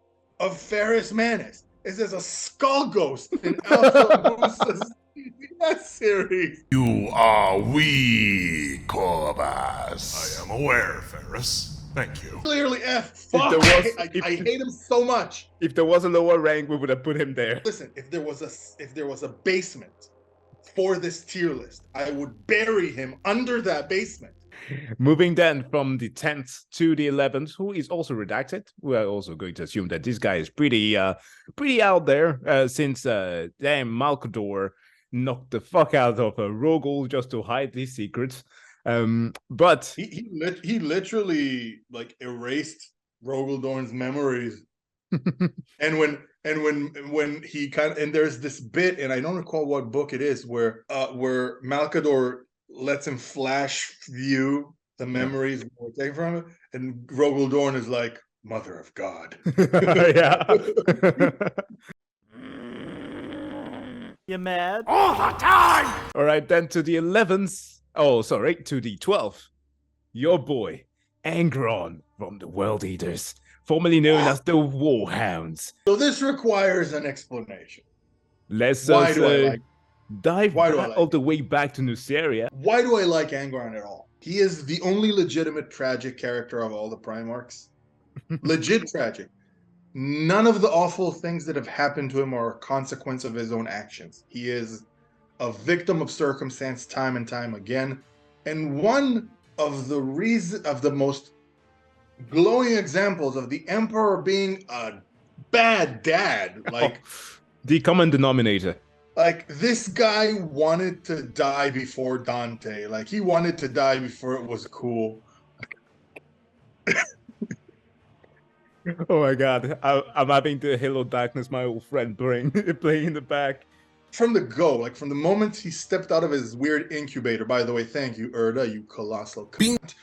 of Ferrus Manus is as a skull ghost in Alpharius series. You are weak, Corvus. I am aware, Ferrus. Thank you. Clearly F. Fuck. I hate him so much. If there was a lower rank, we would have put him there. Listen, if there was a basement for this tier list, I would bury him under that basement. Moving then from the 10th to the 11th, who is also redacted. We are also going to assume that this guy is pretty out there since damn Malkador knocked the fuck out of Rogal just to hide these secrets. But he literally like erased Rogal Dorn's memories. and when he and there's this bit, and I don't recall what book it is, where Malkador lets him flash view the memories taken from him, and Rogal Dorn is like, Mother of God. Yeah. You mad? All the time! All right, then to the 11th. Oh, sorry, to the 12th. Your boy, Angron from the World Eaters, formerly known as the Warhounds. So this requires an explanation. Let's dive all the way back to Nuceria. Why do I like Angron at all? He is the only legitimate tragic character of all the Primarchs. Legit tragic. None of the awful things that have happened to him are a consequence of his own actions. He is a victim of circumstance time and time again. And one of the most glowing examples of the Emperor being a bad dad, like the common denominator. Like, this guy wanted to die before Dante. Like, he wanted to die before it was cool. Oh my god, I'm having the Halo Darkness, my old friend, playing in the back. From the go, like from the moment he stepped out of his weird incubator, by the way, thank you, Erda, you colossal cunt.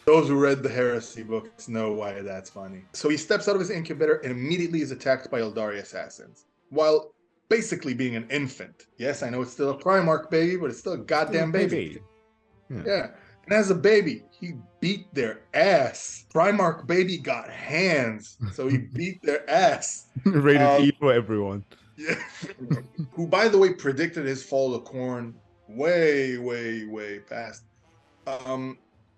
Those who read the Heresy books know why that's funny. So he steps out of his incubator and immediately is attacked by Eldari assassins, while basically being an infant. Yes, I know it's still a Primarch baby, but it's still a goddamn baby. Yeah. And as a baby, he beat their ass. Primarch baby got hands, so he beat their ass. Rated E for everyone. Yeah. Who, by the way, predicted his fall to Khorne way past.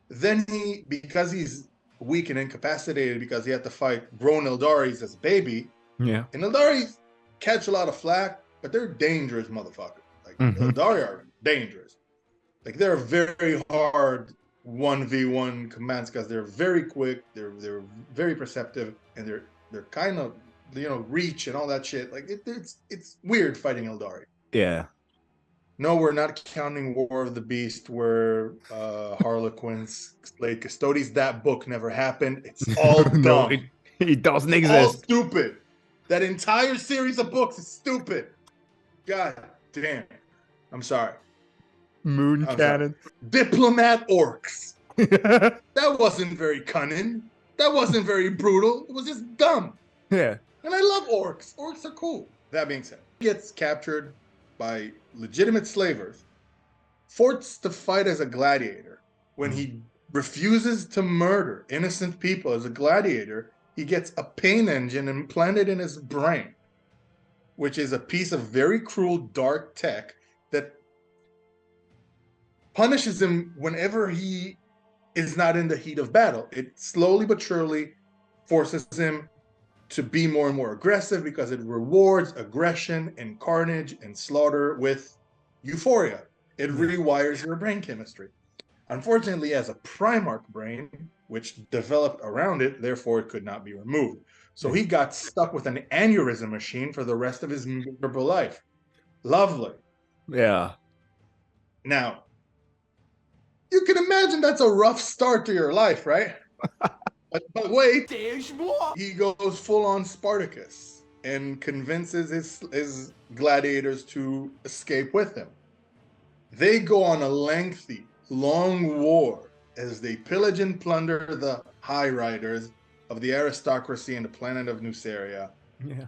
Then because he's weak and incapacitated because he had to fight grown Eldaris as a baby. Yeah. And Eldaris catch a lot of flack, but they're dangerous motherfuckers. Like, Eldari are dangerous. Like, they're very hard 1v1 commands because they're very quick, they're very perceptive, and they're kind of, reach and all that shit. Like, it's weird fighting Eldari. Yeah. No, we're not counting War of the Beast where Harlequins slayed Custodes. That book never happened. It's all dumb. No, it doesn't exist. All stupid. That entire series of books is stupid. God damn. I'm sorry. Moon cannon. Diplomat orcs. That wasn't very cunning. That wasn't very brutal. It was just dumb. Yeah. And I love orcs. Orcs are cool. That being said, he gets captured by legitimate slavers, forced to fight as a gladiator. When he refuses to murder innocent people as a gladiator, he gets a pain engine implanted in his brain. which is a piece of very cruel dark tech that punishes him whenever he is not in the heat of battle. It slowly but surely forces him to be more and more aggressive because it rewards aggression and carnage and slaughter with euphoria. It rewires your brain chemistry. Unfortunately, as a Primarch brain, which developed around it, therefore it could not be removed. So he got stuck with an aneurysm machine for the rest of his miserable life. Lovely. Yeah. Now, you can imagine that's a rough start to your life, right? But wait, he goes full on Spartacus and convinces his gladiators to escape with him. They go on a lengthy, long war as they pillage and plunder the high riders of the aristocracy in the planet of Nuceria. Yeah.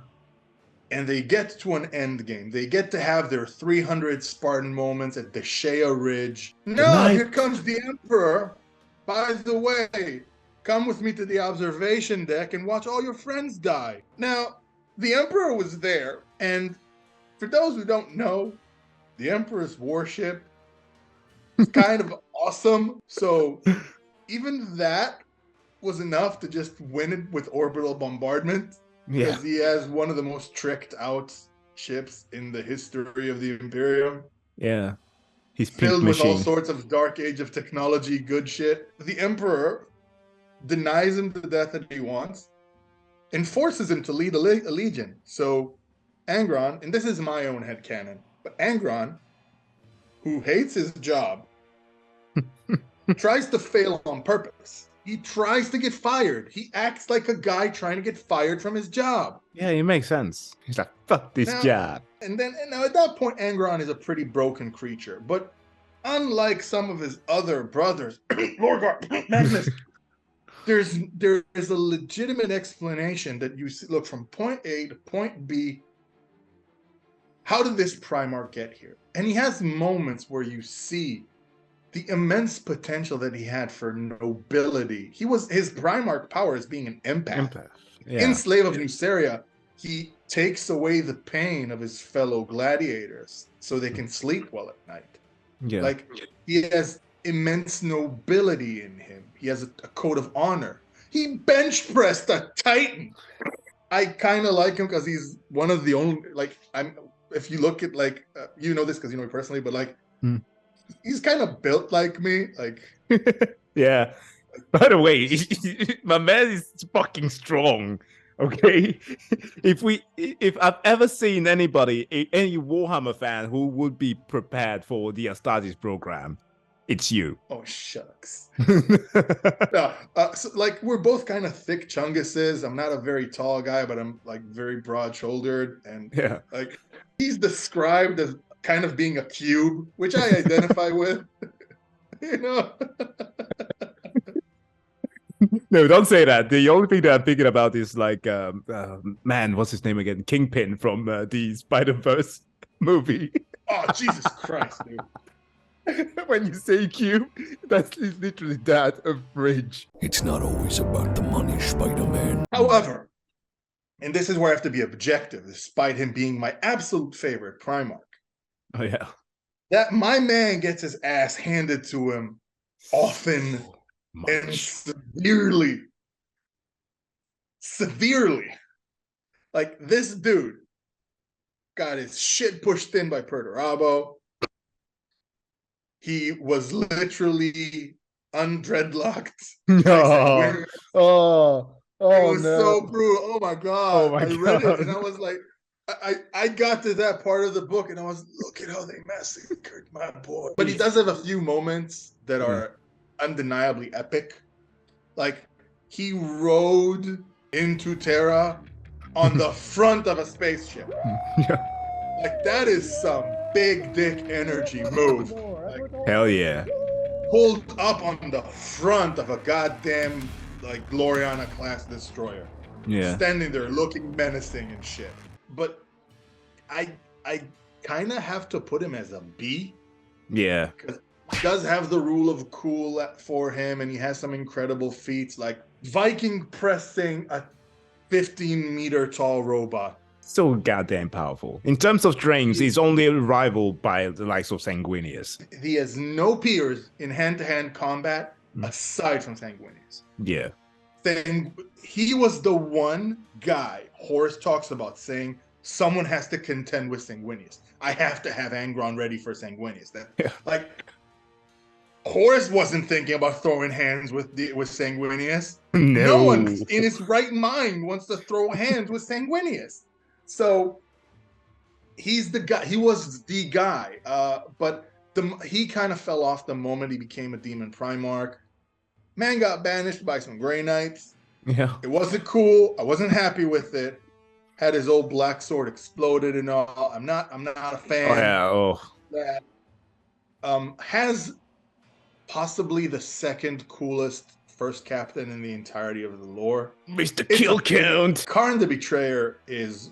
And they get to an end game. They get to have their 300 Spartan moments at the Shea Ridge. Now, here comes the Emperor. By the way, come with me to the observation deck and watch all your friends die. Now, the Emperor was there, and for those who don't know, the Emperor's warship is kind of awesome. So even that was enough to just win it with orbital bombardment. Because he has one of the most tricked out ships in the history of the Imperium. Yeah. He's filled with all sorts of dark age of technology, good shit. The Emperor denies him the death that he wants and forces him to lead a legion. So Angron, and this is my own headcanon, but Angron, who hates his job, tries to fail on purpose. He tries to get fired. He acts like a guy trying to get fired from his job. Yeah, it makes sense. He's like, fuck this job. And now at that point, Angron is a pretty broken creature. But unlike some of his other brothers, Lorgar, Magnus, there's a legitimate explanation that you see, look, from point A to point B, how did this Primarch get here? And he has moments where you see the immense potential that he had for nobility. His Primarch power is being an empath. Yeah. In Slave of Nuceria, he takes away the pain of his fellow gladiators so they can sleep well at night. Yeah. Like, he has immense nobility in him. He has a code of honor. He bench pressed a Titan. I kind of like him because he's one of the only, if you look at, you know this because you know me personally, but he's kind of built like me, yeah. By the way, my man is fucking strong. Okay, if I've ever seen anybody, any Warhammer fan who would be prepared for the Astartes program, it's you. Oh shucks. We're both kind of thick chunguses. I'm not a very tall guy, but I'm very broad-shouldered, and he's described as kind of being a cube, which I identify with. You know. No, don't say that. The only thing that I'm thinking about is man, what's his name again? Kingpin from the Spider-Verse movie. Oh, Jesus Christ, dude. When you say cube, that's literally that, a bridge. It's not always about the money, Spider-Man. However, and this is where I have to be objective, despite him being my absolute favorite Primarch. Oh, yeah. That my man gets his ass handed to him often and severely. Like, this dude got his shit pushed in by Perturabo. He was literally undreadlocked. No. Oh, it was so brutal. Oh my God. I read it and I was like, I got to that part of the book and I was, look at how they massacred my boy. But he does have a few moments that are undeniably epic. Like, he rode into Terra on the front of a spaceship. Like, that is some big dick energy move. Hell yeah. Pulled up on the front of a goddamn Gloriana class destroyer. Yeah. Standing there looking menacing and shit. But I kind of have to put him as a B. Yeah. Because he does have the rule of cool for him, and he has some incredible feats like Viking pressing a 15-meter tall robot. so goddamn powerful. In terms of strength, he's only rivaled by the likes of Sanguinius. He has no peers in hand-to-hand combat aside from Sanguinius. Yeah. He was the one guy Horus talks about saying someone has to contend with Sanguinius. I have to have Angron ready for Sanguinius. Like Horus wasn't thinking about throwing hands with Sanguinius. No one in his right mind wants to throw hands with Sanguinius. So he's the guy. He was the guy. But he kind of fell off the moment he became a demon Primarch. Man got banished by some Grey Knights. Yeah. It wasn't cool. I wasn't happy with it. Had his old black sword exploded and all. I'm not a fan. Yeah. Has possibly the second coolest first captain in the entirety of the lore. Mr. Kill Count. Karn the Betrayer is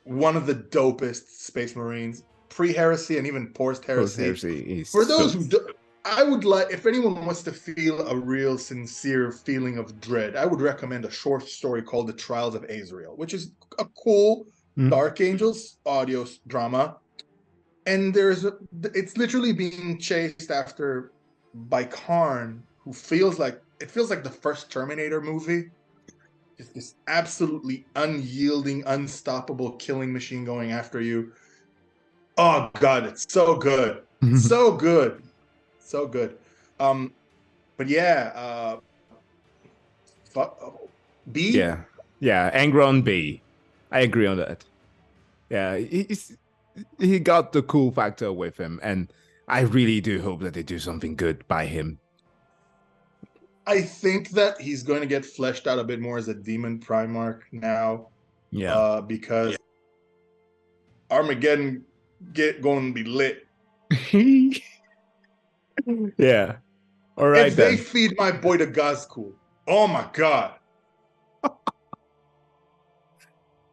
one of the dopest Space Marines, pre-heresy and even post-heresy. For those who do, I would like, if anyone wants to feel a real sincere feeling of dread, I would recommend a short story called The Trials of Azrael, which is a cool Dark Angels audio drama. And it's literally being chased after by Karn, who feels like the first Terminator movie. It's this absolutely unyielding, unstoppable killing machine going after you. Oh God, it's so good. So good. So good. But yeah, B? Yeah, Angron B. I agree on that. Yeah, he got the cool factor with him, and I really do hope that they do something good by him. I think that he's going to get fleshed out a bit more as a demon Primarch now. Yeah. Because Armageddon going to be lit. Yeah. All right. If they feed my boy to Gazkul, oh my God.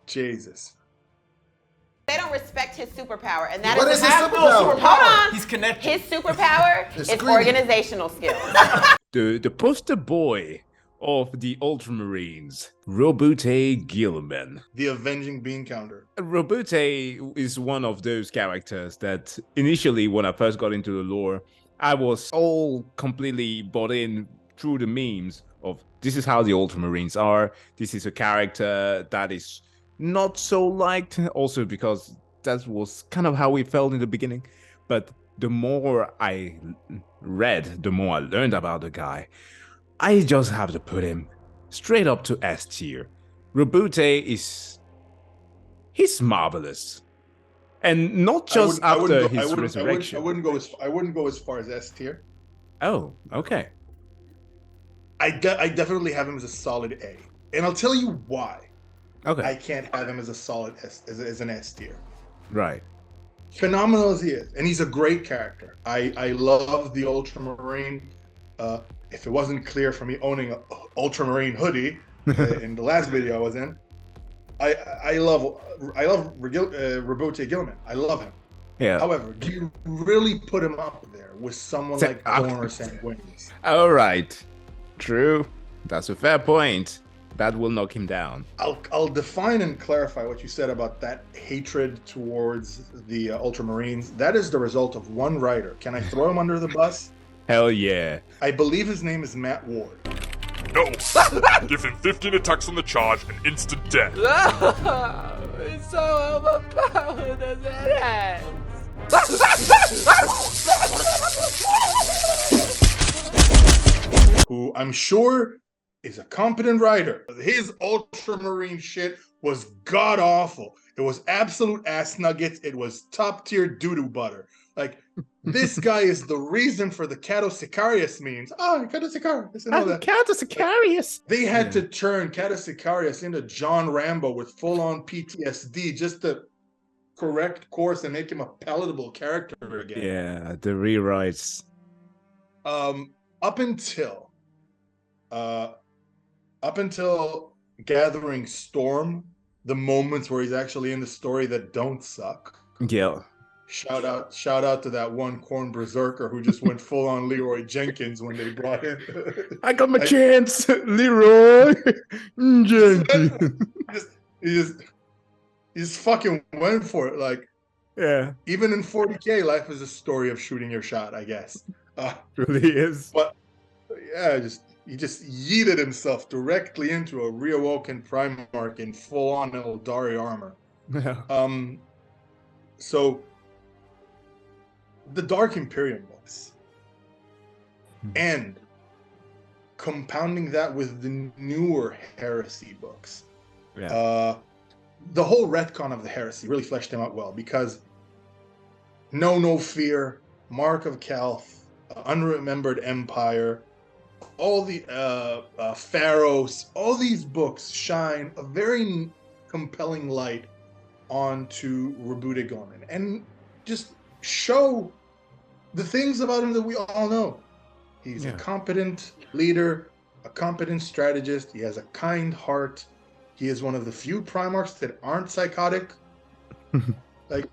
Jesus. They don't respect his superpower, and that What is his superpower? Hold on. He's connected. His superpower is organizational skills. The poster boy of the Ultramarines, Roboute Guilliman. The Avenging Bean Counter. Roboute is one of those characters that initially, when I first got into the lore, I was all completely bought in through the memes of this is how the Ultramarines are. This is a character that is not so liked, also because that was kind of how we felt in the beginning. But the more I read, the more I learned about the guy. I just have to put him straight up to S tier. Roboute he's marvelous. And not just after his resurrection. I wouldn't go as far as S tier. Oh, okay. I definitely have him as a solid A. And I'll tell you why. Okay. I can't have him as a solid S, as an S tier. Right. Phenomenal as he is, and he's a great character. I love the Ultramarine. If it wasn't clear for me owning an Ultramarine hoodie in the last video I was in, I love Roboute Guilliman. I love him. Yeah. However, do you really put him up there with someone like Dorn or Sanguinius? All right. True. That's a fair point. That will knock him down. I'll define and clarify what you said about that hatred towards the Ultramarines. That is the result of one writer. Can I throw him under the bus? Hell yeah. I believe his name is Matt Ward. No. Give him 15 attacks on the charge and instant death. It's so overpowered as it is. Who I'm sure is a competent writer. His Ultramarine shit was god awful. It was absolute ass nuggets. It was top tier doo-doo butter. Like, this guy is the reason for the Cato Sicarius memes. Cato Sicarius. Cato Sicarius. They had to turn Cato Sicarius into John Rambo with full-on PTSD just to correct course and make him a palatable character again. Yeah, the rewrites. Up until Gathering Storm, the moments where he's actually in the story that don't suck. Yeah. Shout out to that one Corn Berserker who just went full on Leroy Jenkins when they brought in. I got my chance, Leroy Jenkins. He just fucking went for it. Like, yeah, even in 40k, life is a story of shooting your shot, I guess. Really is. But yeah, he just yeeted himself directly into a reawoken Primarch in full-on Eldari armor. Yeah. So the Dark Imperium books, and compounding that with the newer Heresy books, the whole retcon of the Heresy really fleshed him out well, because No Fear, Mark of Calth, Unremembered Empire, all the Pharaohs, all these books shine a very compelling light onto Roboute Guilliman and just show the things about him that we all know. He's a competent leader, a competent strategist. He has a kind heart. He is one of the few Primarchs that aren't psychotic. Like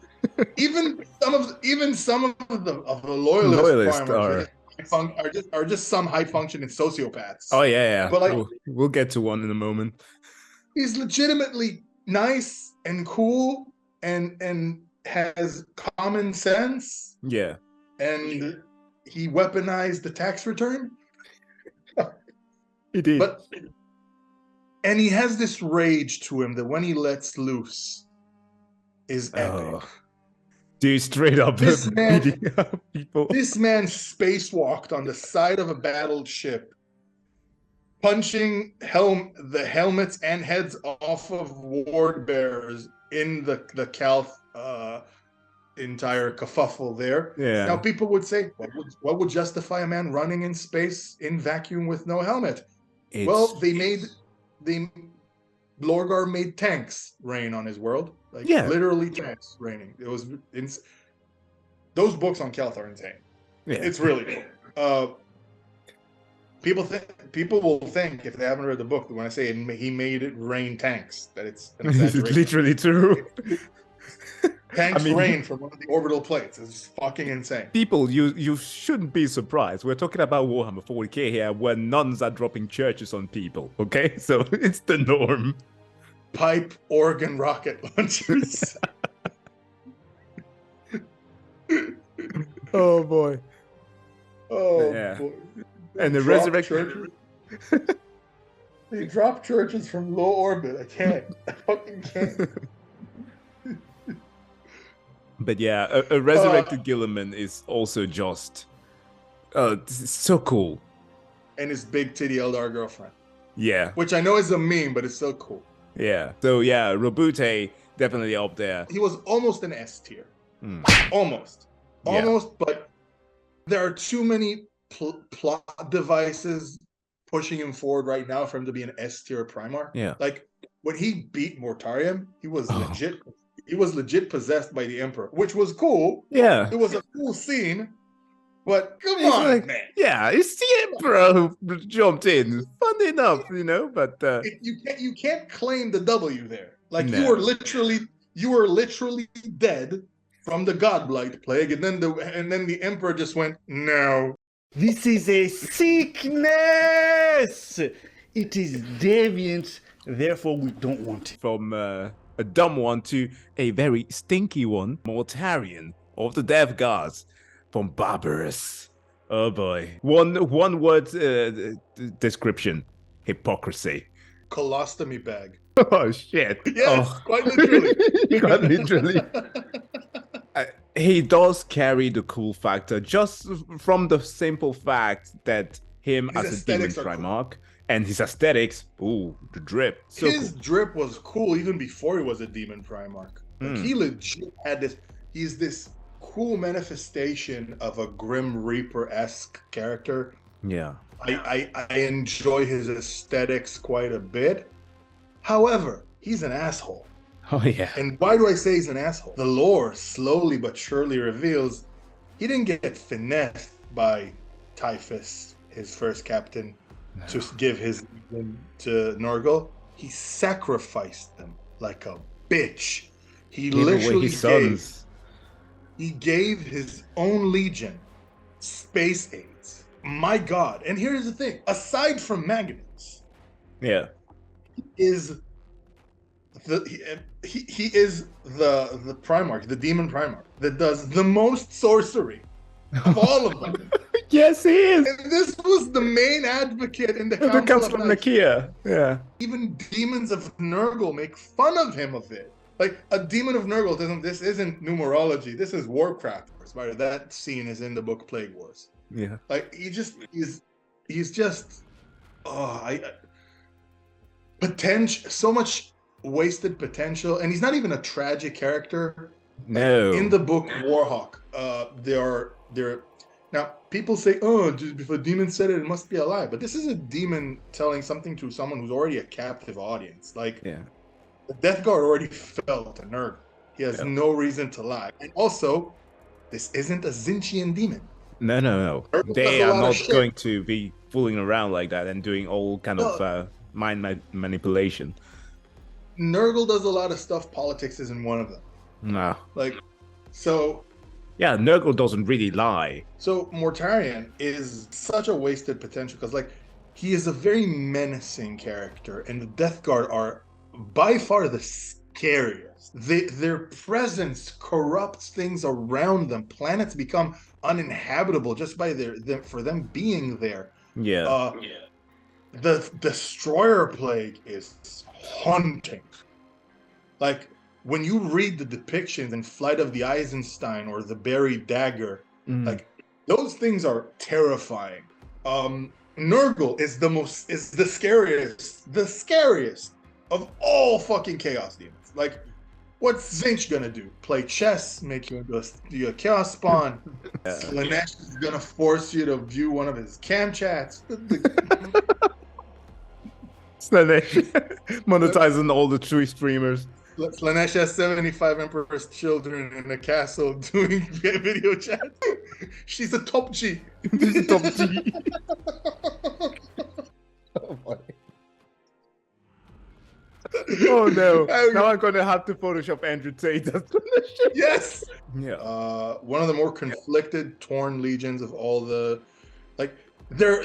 even some of the loyalist Primarchs are just some high functioning sociopaths. Oh yeah. But like we'll get to one in a moment. He's legitimately nice and cool and has common sense. Yeah. And he weaponized the tax return. He did. And he has this rage to him that when he lets loose is epic. Dude, straight up beating up people. This man spacewalked on the side of a battled ship, punching the helmets and heads off of ward bearers in the Calth entire kerfuffle there. Yeah. Now people would say, what would justify a man running in space in vacuum with no helmet? Well, Lorgar made tanks rain on his world. Like literally tanks raining. It was those books on Calth are insane. Yeah. It's really cool. People will think, if they haven't read the book, that when I say he made it rain tanks, that it's an exaggeration. It's literally true. Tanks rain from one of the orbital plates. It's fucking insane. People, you shouldn't be surprised. We're talking about Warhammer 40k here, where nuns are dropping churches on people. Okay, so it's the norm. Pipe organ rocket launchers. Oh boy. Oh yeah. boy. And the resurrection. They drop churches from low orbit. I can't. I fucking can't. But yeah, a resurrected Guilliman is also just so cool. And his big titty Eldar girlfriend. Yeah. Which I know is a meme, but it's so cool. Yeah. So yeah, Roboute definitely up there. He was almost an S tier. Almost, but there are too many plot devices pushing him forward right now for him to be an S tier Primarch. Yeah. Like when he beat Mortarion, he was legit. He was legit possessed by the Emperor, which was cool. Yeah. It was a cool scene. But come on, man. Yeah, it's the Emperor who jumped in. Fun enough, but you can't claim the W there. Like you were literally dead from the Godblight plague, and then the Emperor just went, no. This is a sickness. It is deviant, therefore we don't want it. From a dumb one to a very stinky one, Mortarion of the Death Guards, from Barbarous. Oh boy. One word description: hypocrisy. Colostomy bag. Oh shit. Yes, quite literally. Quite literally. He does carry the cool factor just from the simple fact that him His as a demon Primarch and his aesthetics, the drip. So his drip was cool even before he was a demon Primarch. Like he legit had this. He's this cool manifestation of a Grim Reaper-esque character. Yeah. I enjoy his aesthetics quite a bit. However, he's an asshole. Oh yeah. And why do I say he's an asshole? The lore slowly but surely reveals he didn't get finessed by Typhus, his first captain, to give his legion to Norgal. He sacrificed them like a bitch. He literally gave his own legion space aids. My God. And here's the thing. Aside from Magnus, yeah, is he is the Primarch, the Demon Primarch, that does the most sorcery of all of them. Yes, he is. And this was the main advocate in the The Council of Knights. Nakia. Yeah. Even demons of Nurgle make fun of him of it. Like, a demon of Nurgle doesn't. This isn't numerology. This is Warcraft. That scene is in the book Plague Wars. Yeah. Like, he's just potential, so much wasted potential, and he's not even a tragic character. No. In the book Warhawk, there. Now, people say, "Oh, just if a demon said it, it must be a lie." But this is a demon telling something to someone who's already a captive audience. Like, the Death Guard already felt a nerd. He has no reason to lie. And also, this isn't a Zinchian demon. No. They are not going to be fooling around like that and doing all kind of mind manipulation. Nurgle does a lot of stuff. Politics isn't one of them. No. Yeah, Nurgle doesn't really lie. So Mortarion is such a wasted potential because, like, he is a very menacing character, and the Death Guard are by far the scariest. Their presence corrupts things around them. Planets become uninhabitable just by for them being there. Yeah. The Destroyer Plague is haunting. Like, when you read the depictions in Flight of the Eisenstein or the Buried Dagger, like, those things are terrifying. Nurgle is the scariest of all fucking Chaos Demons. Like, what's Zinch gonna do? Play chess, make you do a Chaos Spawn. Slanesh is gonna force you to view one of his cam chats. Slanesh monetizing all the true streamers. Slanesh has 75 Emperor's children in a castle doing video chat. She's a top G. She's a top G. Oh my. Oh no! Now I'm gonna have to Photoshop Andrew Tate. Yes. Yeah. One of the more conflicted, torn legions of all the, like, they're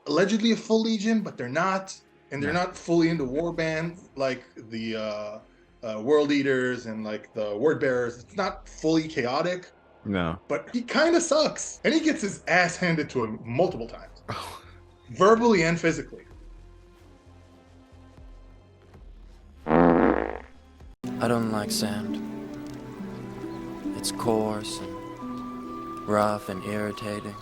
allegedly a full legion, but they're not, and they're not fully into warbands like the World Eaters and like the Word Bearers. It's not fully chaotic. No. But he kind of sucks, and he gets his ass handed to him multiple times, verbally and physically. I don't like sand. It's coarse and rough and irritating,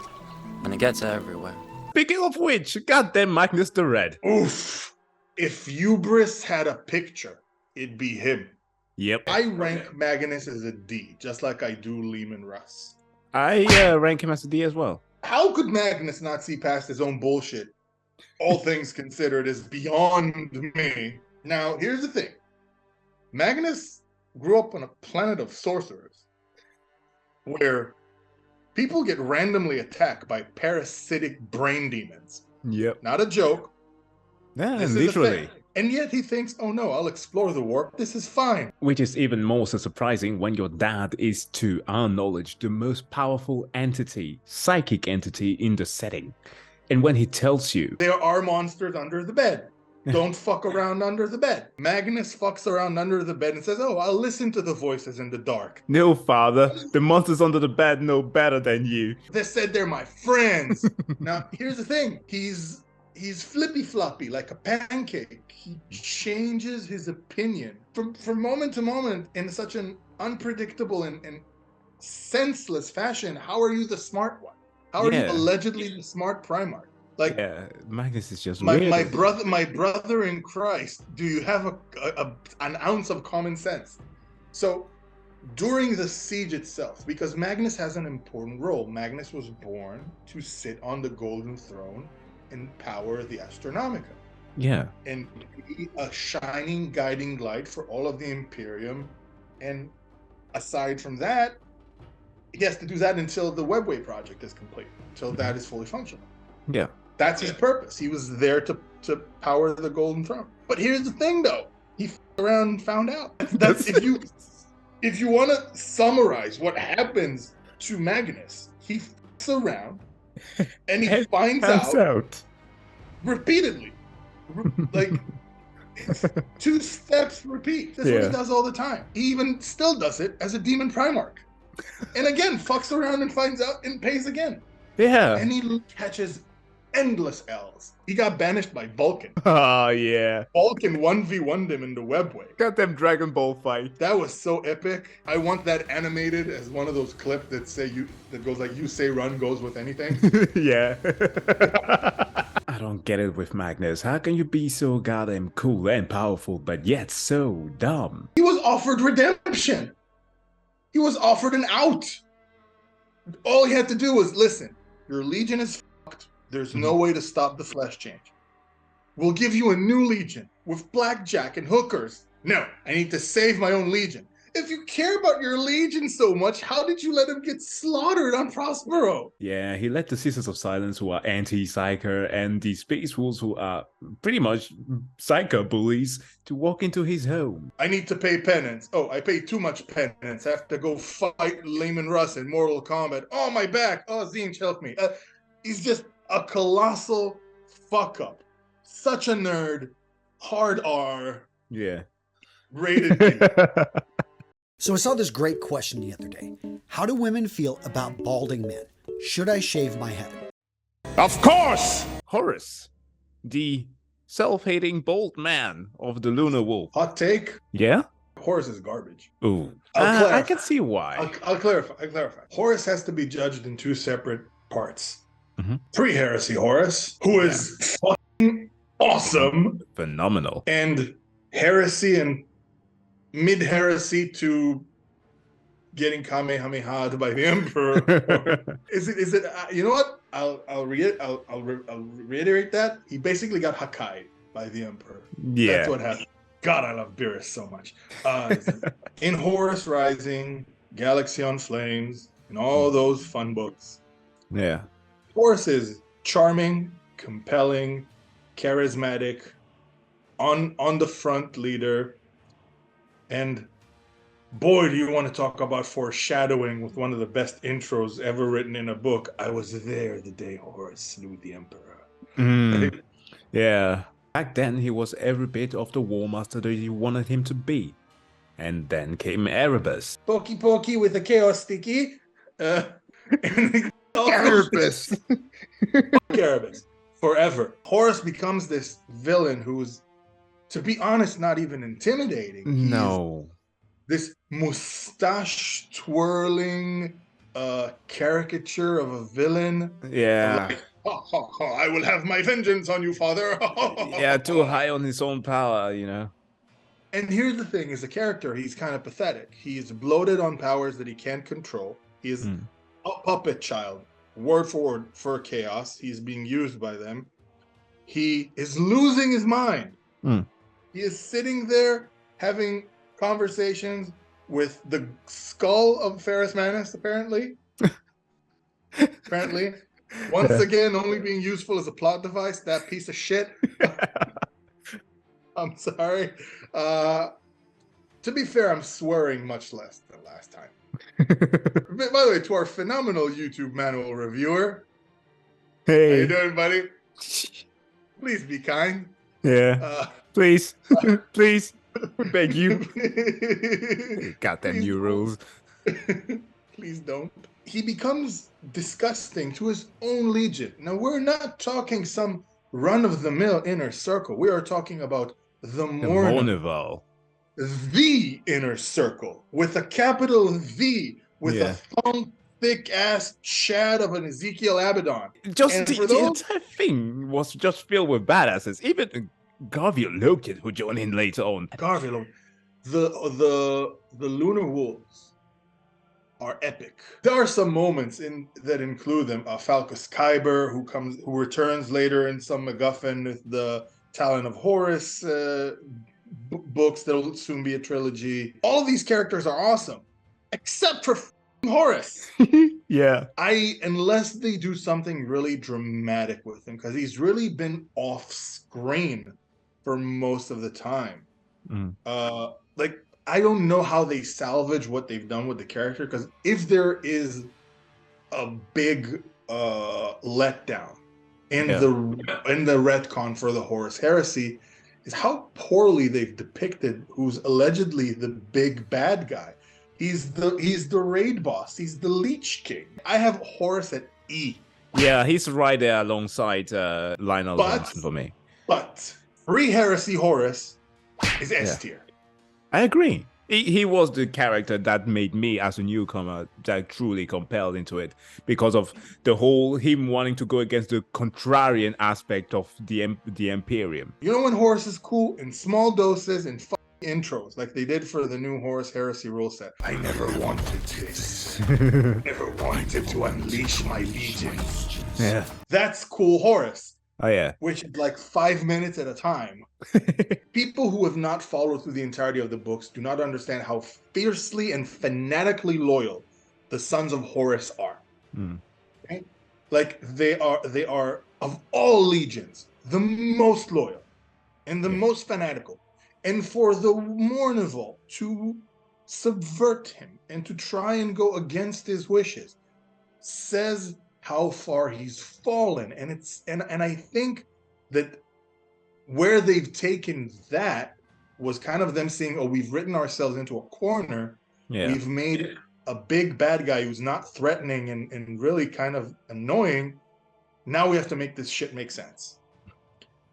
and it gets everywhere. Speaking of which, goddamn Magnus the Red. Oof. If Hubris had a picture, it'd be him. Yep. I rank Magnus as a D, just like I do Leman Russ. I rank him as a D as well. How could Magnus not see past his own bullshit? All things considered is beyond me. Now, here's the thing. Magnus grew up on a planet of sorcerers where people get randomly attacked by parasitic brain demons. Yep. Not a joke. Yeah, This is a literally. thing. And yet he thinks, oh no, I'll explore the warp. This is fine. Which is even more so surprising when your dad is, to our knowledge, the most powerful entity, psychic entity in the setting. And when he tells you, there are monsters under the bed. Don't fuck around under the bed. Magnus fucks around under the bed and says, oh, I'll listen to the voices in the dark. no, father, the monsters under the bed know better than you. They said they're my friends. Now, here's the thing. He's flippy floppy like a pancake. He changes his opinion from moment to moment in such an unpredictable and senseless fashion. How are you the smart one? How are you allegedly the smart Primarch? Like, Magnus is just my weird. my brother in Christ. Do you have an ounce of common sense? So, during the siege itself, because Magnus has an important role. Magnus was born to sit on the Golden Throne and power the Astronomica. Yeah. And be a shining guiding light for all of the Imperium. And aside from that, he has to do that until the Webway project is complete, until that is fully functional. Yeah. That's his purpose. He was there to power the Golden Throne. But here's the thing, though. He around and found out. That's if you want to summarize what happens to Magnus, he around and he finds out repeatedly. Like, It's 2 steps repeat. That's what he does all the time. He even still does it as a demon Primarch. And again, fucks around and finds out and pays again. Yeah. And he catches endless L's. He got banished by Vulkan. Oh, yeah. Vulkan 1v1'd him in the webway. Got them Dragon Ball fight. That was so epic. I want that animated as one of those clips that goes like, you say run goes with anything. Yeah. I don't get it with Magnus. How can you be so goddamn cool and powerful, but yet so dumb? He was offered redemption. He was offered an out. All he had to do was, listen, your legion is fucked. There's no way to stop the flesh change. We'll give you a new legion with blackjack and hookers. No, I need to save my own legion. If you care about your legion so much, how did you let him get slaughtered on Prospero? Yeah, he led the Sisters of Silence, who are anti-Psyker, and the Space Wolves, who are pretty much Psyker bullies, to walk into his home. I need to pay penance. Oh, I pay too much penance. I have to go fight Leman Russ in Mortal Kombat. Oh, my back. Oh, Zinch, help me. He's just a colossal fuck-up. Such a nerd. Hard R. Yeah. Rated B. So I saw this great question the other day. How do women feel about balding men? Should I shave my head? Of course! Horus, the self-hating bald man of the Lunar Wolf. Hot take? Yeah? Horus is garbage. Ooh. I can see why. I'll clarify. Horus has to be judged in 2 separate parts. Pre-heresy Horus, who is fucking awesome. Phenomenal. And heresy and mid-heresy to getting Kamehameha'd by the Emperor. Is it? You know what? I'll reiterate that. He basically got Hakai by the Emperor. Yeah. That's what happened. God, I love Beerus so much. In Horus Rising, Galaxy on Flames, and all those fun books. Yeah. Horus is charming, compelling, charismatic, on the front leader. And boy, do you want to talk about foreshadowing with one of the best intros ever written in a book. I was there the day Horus slew the Emperor. Yeah. Back then, he was every bit of the War Master that you wanted him to be. And then came Erebus. Pokey with a chaos sticky. Erebus. Erebus. Forever. Horus becomes this villain who's, to be honest, not even intimidating. No. This mustache twirling caricature of a villain. Yeah. Like, I will have my vengeance on you, father. Yeah, too high on his own power, you know. And here's the thing, as a character, he's kind of pathetic. He's bloated on powers that he can't control. He is a puppet child, word for word, for chaos. He's being used by them. He is losing his mind. He is sitting there having conversations with the skull of Ferrus Manus, apparently. Once again, only being useful as a plot device, that piece of shit. I'm sorry. To be fair, I'm swearing much less than last time. By the way, to our phenomenal YouTube manual reviewer. Hey. How you doing, buddy? Please be kind. Yeah. Please. Please. Beg you. Goddamn new rules. Please don't. He becomes disgusting to his own legion. Now, we're not talking some run-of-the-mill inner circle. We are talking about the Mournival. The inner circle, with a capital V, with a long, thick-ass shad of an Ezekiel Abaddon. Just the entire thing was just filled with badasses. Even Garvey Logan, who joined in later on. Garvey Logan. The Lunar Wolves are epic. There are some moments that include them. Falcus Kyber, who returns later in some MacGuffin with the Talon of Horus books that'll soon be a trilogy. All of these characters are awesome, except for Horus. Yeah. Unless they do something really dramatic with him, because he's really been off screen for most of the time. I don't know how they salvage what they've done with the character, because if there is a big letdown in the retcon for the Horus Heresy, is how poorly they've depicted who's allegedly the big bad guy. He's the raid boss. He's the Leech King. I have Horus at E. Yeah, he's right there alongside Lionel Johnson for me. But pre-Heresy Horus is S tier. I agree. He was the character that made me, as a newcomer, that truly compelled into it because of the whole him wanting to go against the contrarian aspect of the Imperium. You know when Horus is cool? In small doses and intros, like they did for the new Horus Heresy rule set. I never wanted this. Never wanted to unleash my legions. Yeah. That's cool Horus. Oh, yeah. Which is like 5 minutes at a time. People who have not followed through the entirety of the books do not understand how fiercely and fanatically loyal the Sons of Horus are. Okay? Like they are of all legions, the most loyal and the most fanatical. And for the Mournival to subvert him and to try and go against his wishes says how far he's fallen. And I think that where they've taken that was kind of them saying, oh, we've written ourselves into a corner. Yeah. We've made a big bad guy who's not threatening and really kind of annoying. Now we have to make this shit make sense.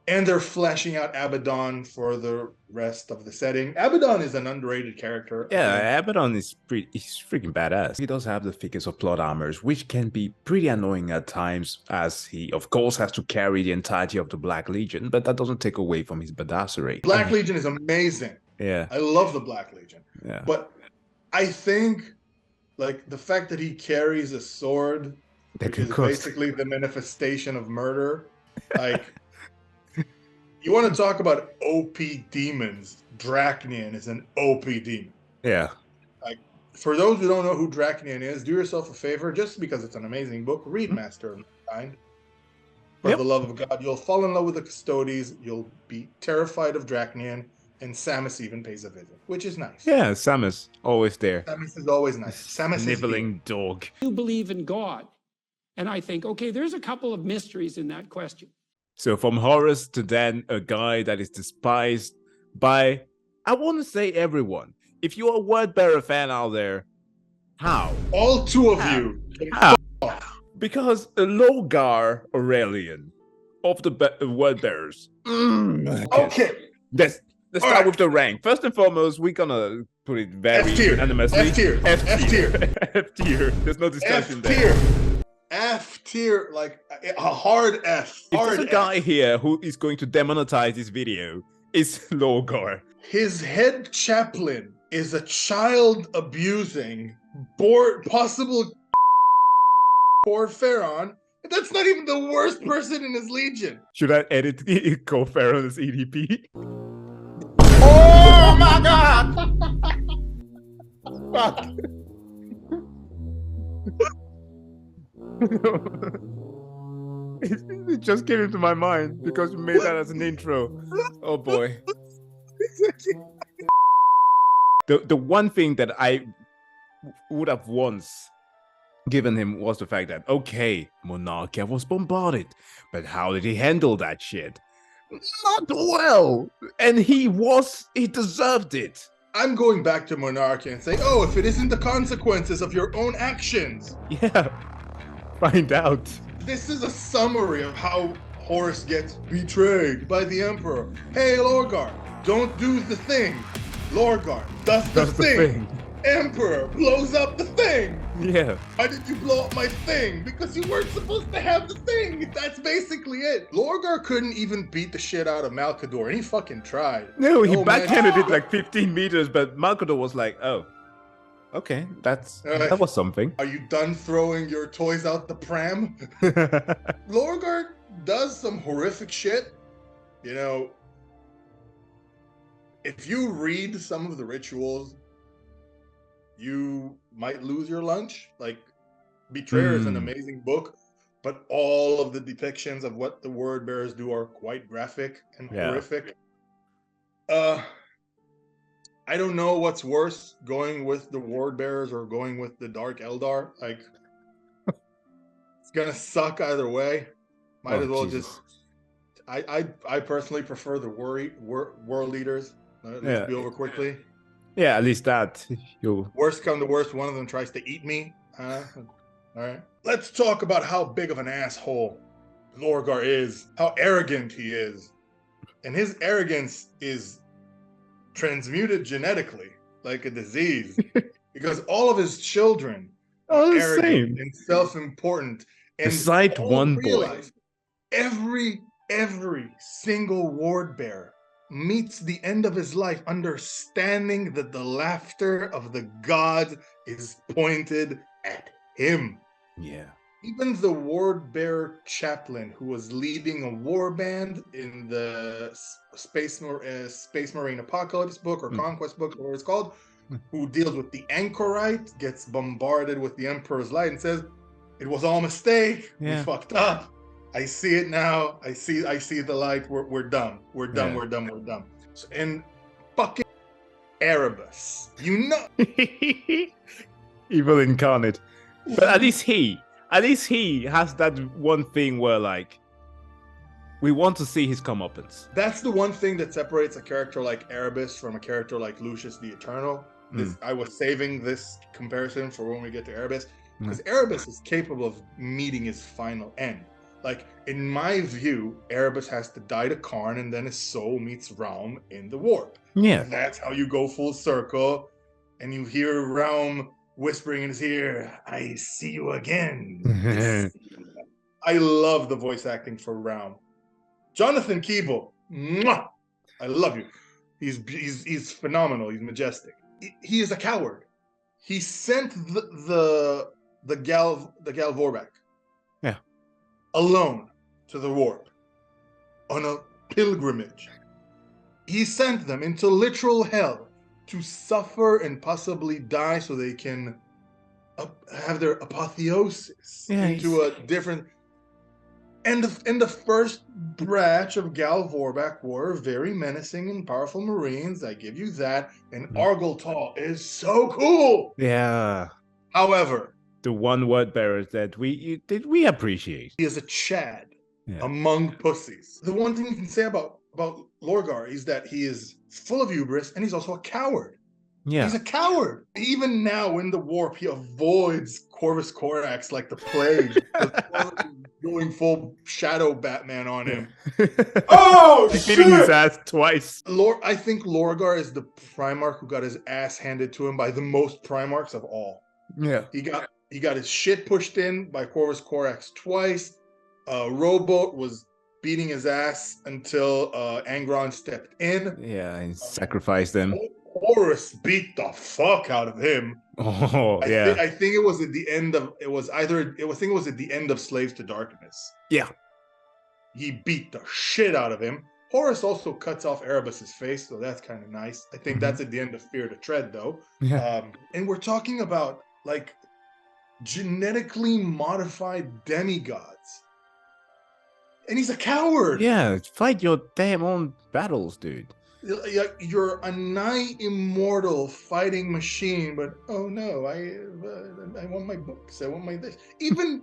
And they're fleshing out Abaddon for the rest of the setting. Abaddon is an underrated character. Yeah, Abaddon is he's freaking badass. He does have the thickest of plot armors, which can be pretty annoying at times, as he, of course, has to carry the entirety of the Black Legion, but that doesn't take away from his badassery. Black Legion is amazing. Yeah. I love the Black Legion. Yeah. But I think, like, the fact that he carries a sword, which is basically the manifestation of murder, like... You want to talk about OP demons? Dracnian is an OP demon. Yeah. Like, for those who don't know who Dracnian is, do yourself a favor, just because it's an amazing book, read Master of Mankind. For the love of God, you'll fall in love with the Custodes, you'll be terrified of Dracnian, and Samus even pays a visit, which is nice. Yeah, Samus, always there. Samus is always nice. Samus Nibbling dog. You believe in God. And I think, okay, there's a couple of mysteries in that question. So from Horus to then a guy that is despised by, I want to say everyone. If you're a Wordbearer fan out there, how? All two of you. How? Because Lorgar Aurelian of the Wordbearers. Okay. Let's start with the rank. First and foremost, we're gonna put it very unanimously. F tier. F tier. F tier. There's no discussion there. F tier, like a hard F. If there's a guy here who is going to demonetize this video, it's Lorgar. His head chaplain is a child abusing, possible poor Pharaon. That's not even the worst person in his legion. Should I edit Cole Pharaon as EDP? Oh my god! Fuck. It just came into my mind because we made that as an intro. Oh boy. The one thing that I would have once given him was the fact that, okay, Monarchia was bombarded, but how did he handle that shit? Not well. And he deserved it. I'm going back to Monarchia and saying, oh, if it isn't the consequences of your own actions. Yeah. Find out. This is a summary of how Horus gets betrayed by the Emperor. Hey, Lorgar, don't do the thing. Lorgar does the thing. Emperor blows up the thing. Yeah. Why did you blow up my thing? Because you weren't supposed to have the thing. That's basically it. Lorgar couldn't even beat the shit out of Malcador, and he fucking tried. No, he backhanded it like 15 meters, but Malcador was like, oh. Okay, that was something. Are you done throwing your toys out the pram? Lorgar does some horrific shit. You know, if you read some of the rituals, you might lose your lunch. Like, Betrayer is an amazing book, but all of the depictions of what the word bearers do are quite graphic and horrific. I don't know what's worse, going with the ward bearers or going with the Dark Eldar. Like, it's gonna suck either way. Might as well just. I personally prefer the world eaters. Let's be over quickly. Yeah, at least that. Worst come to worst, one of them tries to eat me. All right. Let's talk about how big of an asshole Lorgar is, how arrogant he is. And his arrogance is transmuted genetically, like a disease. Because all of his children are arrogant and self-important. And beside one boy. Every single ward bearer meets the end of his life understanding that the laughter of the gods is pointed at him. Yeah. Even the ward bearer chaplain who was leading a war band in the Space Marine Apocalypse book or Conquest book, whatever it's called, who deals with the Anchorite, gets bombarded with the Emperor's Light and says, it was all a mistake. We fucked up. I see it now. I see the light. We're done. We're done. So, and fucking Erebus, you know. Evil incarnate. But at least he has that one thing where, like, we want to see his comeuppance. That's the one thing that separates a character like Erebus from a character like Lucius the Eternal. I was saving this comparison for when we get to Erebus, because Erebus is capable of meeting his final end. Like, in my view, Erebus has to die to Karn, and then his soul meets Realm in the warp. Yeah. And that's how you go full circle, and you hear Realm whispering in his ear, I see you again. I love the voice acting for Realm. Jonathan Keeble, mwah! I love you. He's phenomenal. He's majestic. He is a coward. He sent the Gal Vorbak alone to the warp on a pilgrimage. He sent them into literal hell to suffer and possibly die so they can have their apotheosis into a different. And the first batch of Gal Vorbak were very menacing and powerful Marines. I give you that. And Argel Tall is so cool. Yeah. However, the one word bearers that we appreciate. He is a Chad among pussies. The one thing you can say about Lorgar is that he is full of hubris and he's also a coward. Yeah. He's a coward. Even now in the warp, he avoids Corvus Corax like the plague. Going full shadow Batman on him. Oh, shit! Beating his ass twice. I think Lorgar is the Primarch who got his ass handed to him by the most Primarchs of all. Yeah. He got his shit pushed in by Corvus Corax twice. Roboute was beating his ass until Angron stepped in. Yeah, and sacrificed him. Horus beat the fuck out of him. Oh, I think it was at the end of the end of Slaves to Darkness. Yeah. He beat the shit out of him. Horus also cuts off Erebus's face, so that's kind of nice. I think that's at the end of Fear to Tread, though. Yeah. And we're talking about, like, genetically modified demigods. And he's a coward. Yeah, fight your damn own battles, dude. You're a nigh immortal fighting machine, but oh no, I want my books. I want my this. Even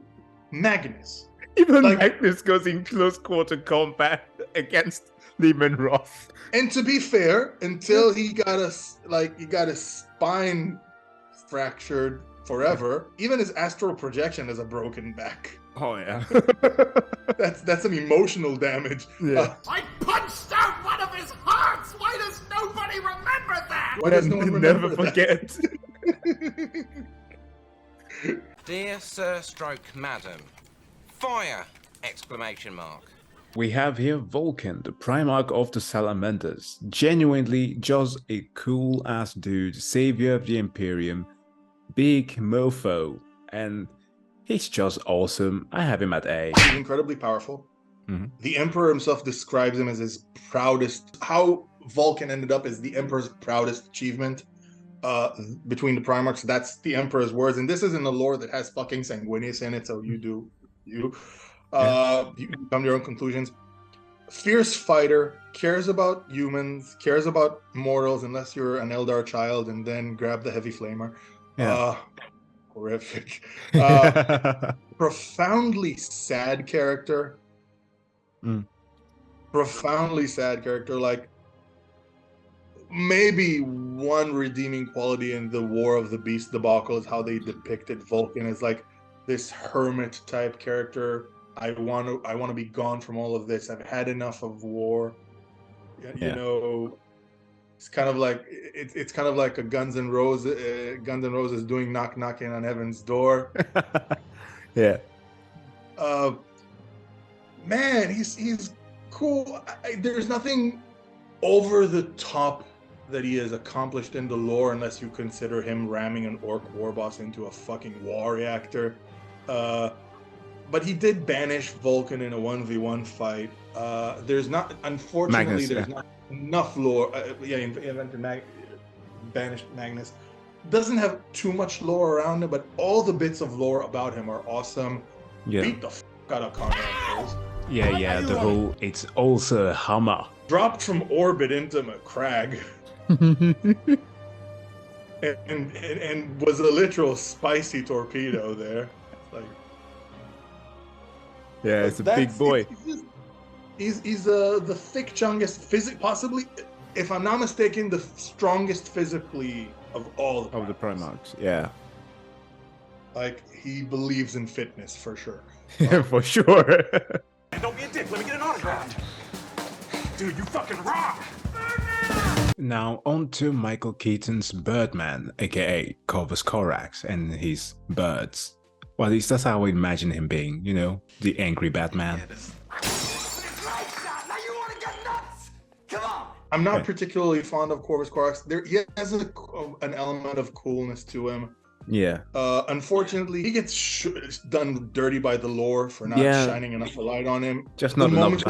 Magnus. Magnus goes in close quarter combat against Leman Russ. And to be fair, until he got his spine fractured forever, even his astral projection has a broken back. Oh yeah. That's some emotional damage. Yeah. I punched out one of his hearts! Why does nobody remember that? Why does no one remember never forget? Dear Sir Stroke Madam, fire! Exclamation mark. We have here Vulkan, the Primarch of the Salamanders. Genuinely just a cool ass dude, savior of the Imperium, big mofo, and he's just awesome. I have him at A. He's incredibly powerful. The Emperor himself describes him as his proudest. How Vulkan ended up is the Emperor's proudest achievement between the Primarchs. That's the Emperor's words. And this is in the lore that has fucking Sanguinius in it, so you do you. You come to your own conclusions. Fierce fighter, cares about humans, cares about mortals, unless you're an Eldar child, and then grab the heavy flamer. Horrific. Profoundly sad character. profoundly sad character. Like, maybe one redeeming quality in the War of the Beast debacle is how they depicted Vulkan as like this hermit type character. I want to be gone from all of this. I've had enough of war. You know, it's kind of like it's kind of like a Guns N' Roses doing knocking on heaven's door. Yeah. Man, he's cool. There's nothing over the top that he has accomplished in the lore, unless you consider him ramming an orc war boss into a fucking war reactor. But he did banish Vulkan in a 1v1 fight. There's not, unfortunately, Magnus, not enough lore. Banished Magnus. Doesn't have too much lore around him, but all the bits of lore about him are awesome. Yeah. Beat the out of Konrad Kurze. Yeah, the whole, it's also a hammer. Dropped from orbit into McCrag. and was a literal spicy torpedo there. Like, yeah, it's a big boy. He's the thick, chungest, possibly, if I'm not mistaken, the strongest physically of all the Primarchs. Yeah. Like, he believes in fitness for sure. Yeah, for sure. And don't be a dick. Let me get an autograph. Dude, you fucking rock. Now on to Michael Keaton's Birdman, aka Corvus Corax, and his birds. Well, at least that's how I imagine him being, you know, the angry Batman. I'm not particularly fond of Corvus Corax. He has an element of coolness to him. Yeah. Unfortunately, he gets done dirty by the lore for not shining enough light on him. Just not enough.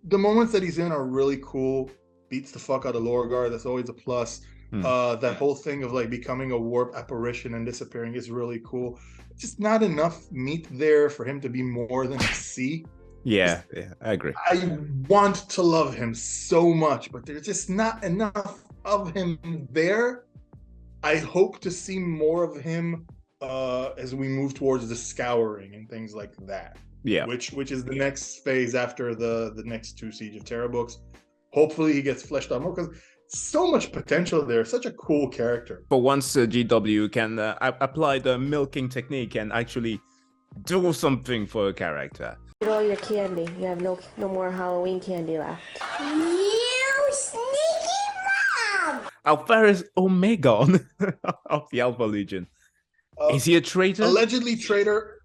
The moments that he's in are really cool. Beats the fuck out of Lorgar. That's always a plus. That whole thing of like becoming a warp apparition and disappearing is really cool. Just not enough meat there for him to be more than a C. Yeah, I agree. I want to love him so much, but there's just not enough of him there. I hope to see more of him as we move towards the scouring and things like that. Yeah. Which is the next phase after the next 2 Siege of Terra books. Hopefully he gets fleshed out more, because so much potential there. Such a cool character. But once GW can apply the milking technique and actually do something for a character. Eat all your candy. You have no more Halloween candy left. You sneaky mom! Alpharius Omegon of the Alpha Legion. Is he a traitor? Allegedly traitor.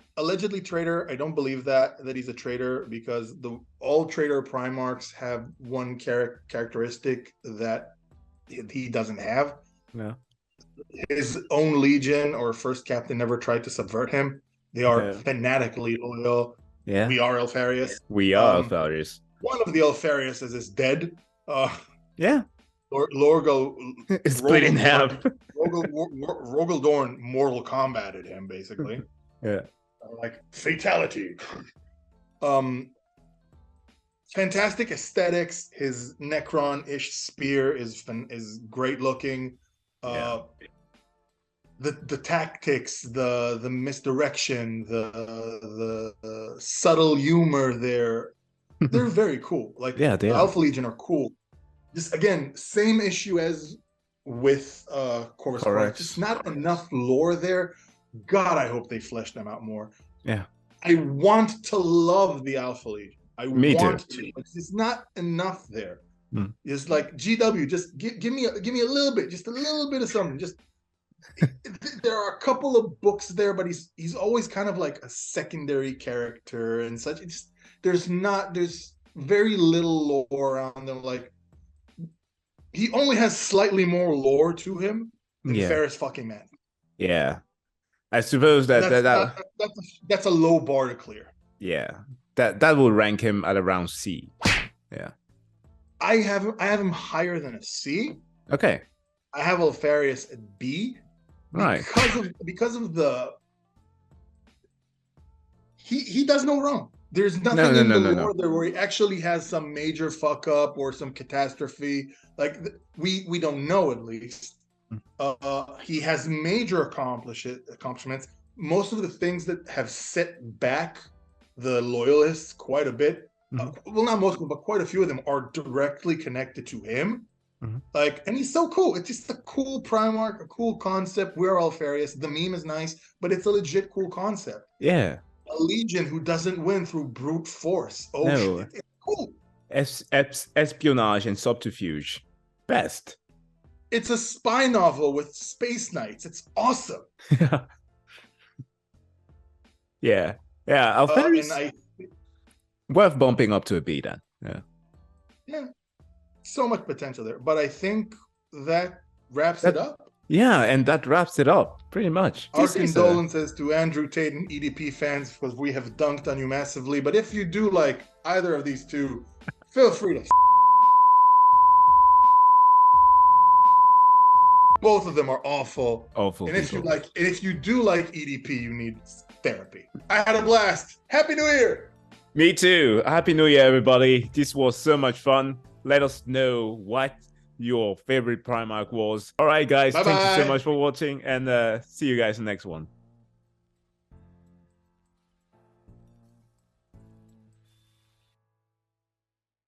I don't believe that he's a traitor, because all traitor Primarchs have one characteristic that he doesn't have. No. His own legion or first captain never tried to subvert him. They are fanatically loyal. Yeah. We are Alpharius. We are Alpharius. One of the Alphariuses is dead. Yeah. Lorgal is split in half. Rogal Dorn Mortal Kombated him, basically. Yeah. Like fatality. Fantastic aesthetics. His Necron-ish spear is great looking. The tactics, the misdirection, the subtle humor there, they're very cool. Like, the Alpha Legion are cool. Just again, same issue as with Corvus Corax. Just not enough lore there. God, I hope they flesh them out more. Yeah. I want to love the Alpha Legion. Me want too. to. But it's not enough there. It's like, GW, just give me a little bit, just a little bit of something. Just there are a couple of books there, but he's always kind of like a secondary character and such. It's there's very little lore around them. Like, he only has slightly more lore to him than Ferrus fucking Manus. Yeah. I suppose that's a low bar to clear. Yeah. That will rank him at around C. Yeah. I have him higher than a C. Okay. I have Alpharius at B. Right. Because of the he does no wrong. There's nothing in the lore there where he actually has some major fuck up or some catastrophe. Like, we don't know, at least. He has major accomplishments. Most of the things that have set back the loyalists quite a bit well, not most of them, but quite a few of them are directly connected to him. Like, and he's so cool. It's just a cool Primarch, a cool concept. We're Alpharius. The meme is nice, but it's a legit cool concept. Yeah. A legion who doesn't win through brute force. Oh, No. shit. It's cool. Espionage and subterfuge. Best. It's a spy novel with space knights. It's awesome. Yeah. Alpharius. Worth bumping up to a B then. Yeah. So much potential there. But I think that wraps it up. Yeah, and that wraps it up, pretty much. Our condolences to Andrew Tate and EDP fans, because we have dunked on you massively. But if you do like either of these two, feel free to both of them are awful. Awful. And if you do like EDP, you need therapy. I had a blast. Happy New Year. Me too. Happy New Year, everybody. This was so much fun. Let us know what your favorite Primarch was. All right, guys. Bye-bye. Thank you so much for watching, and see you guys in the next one.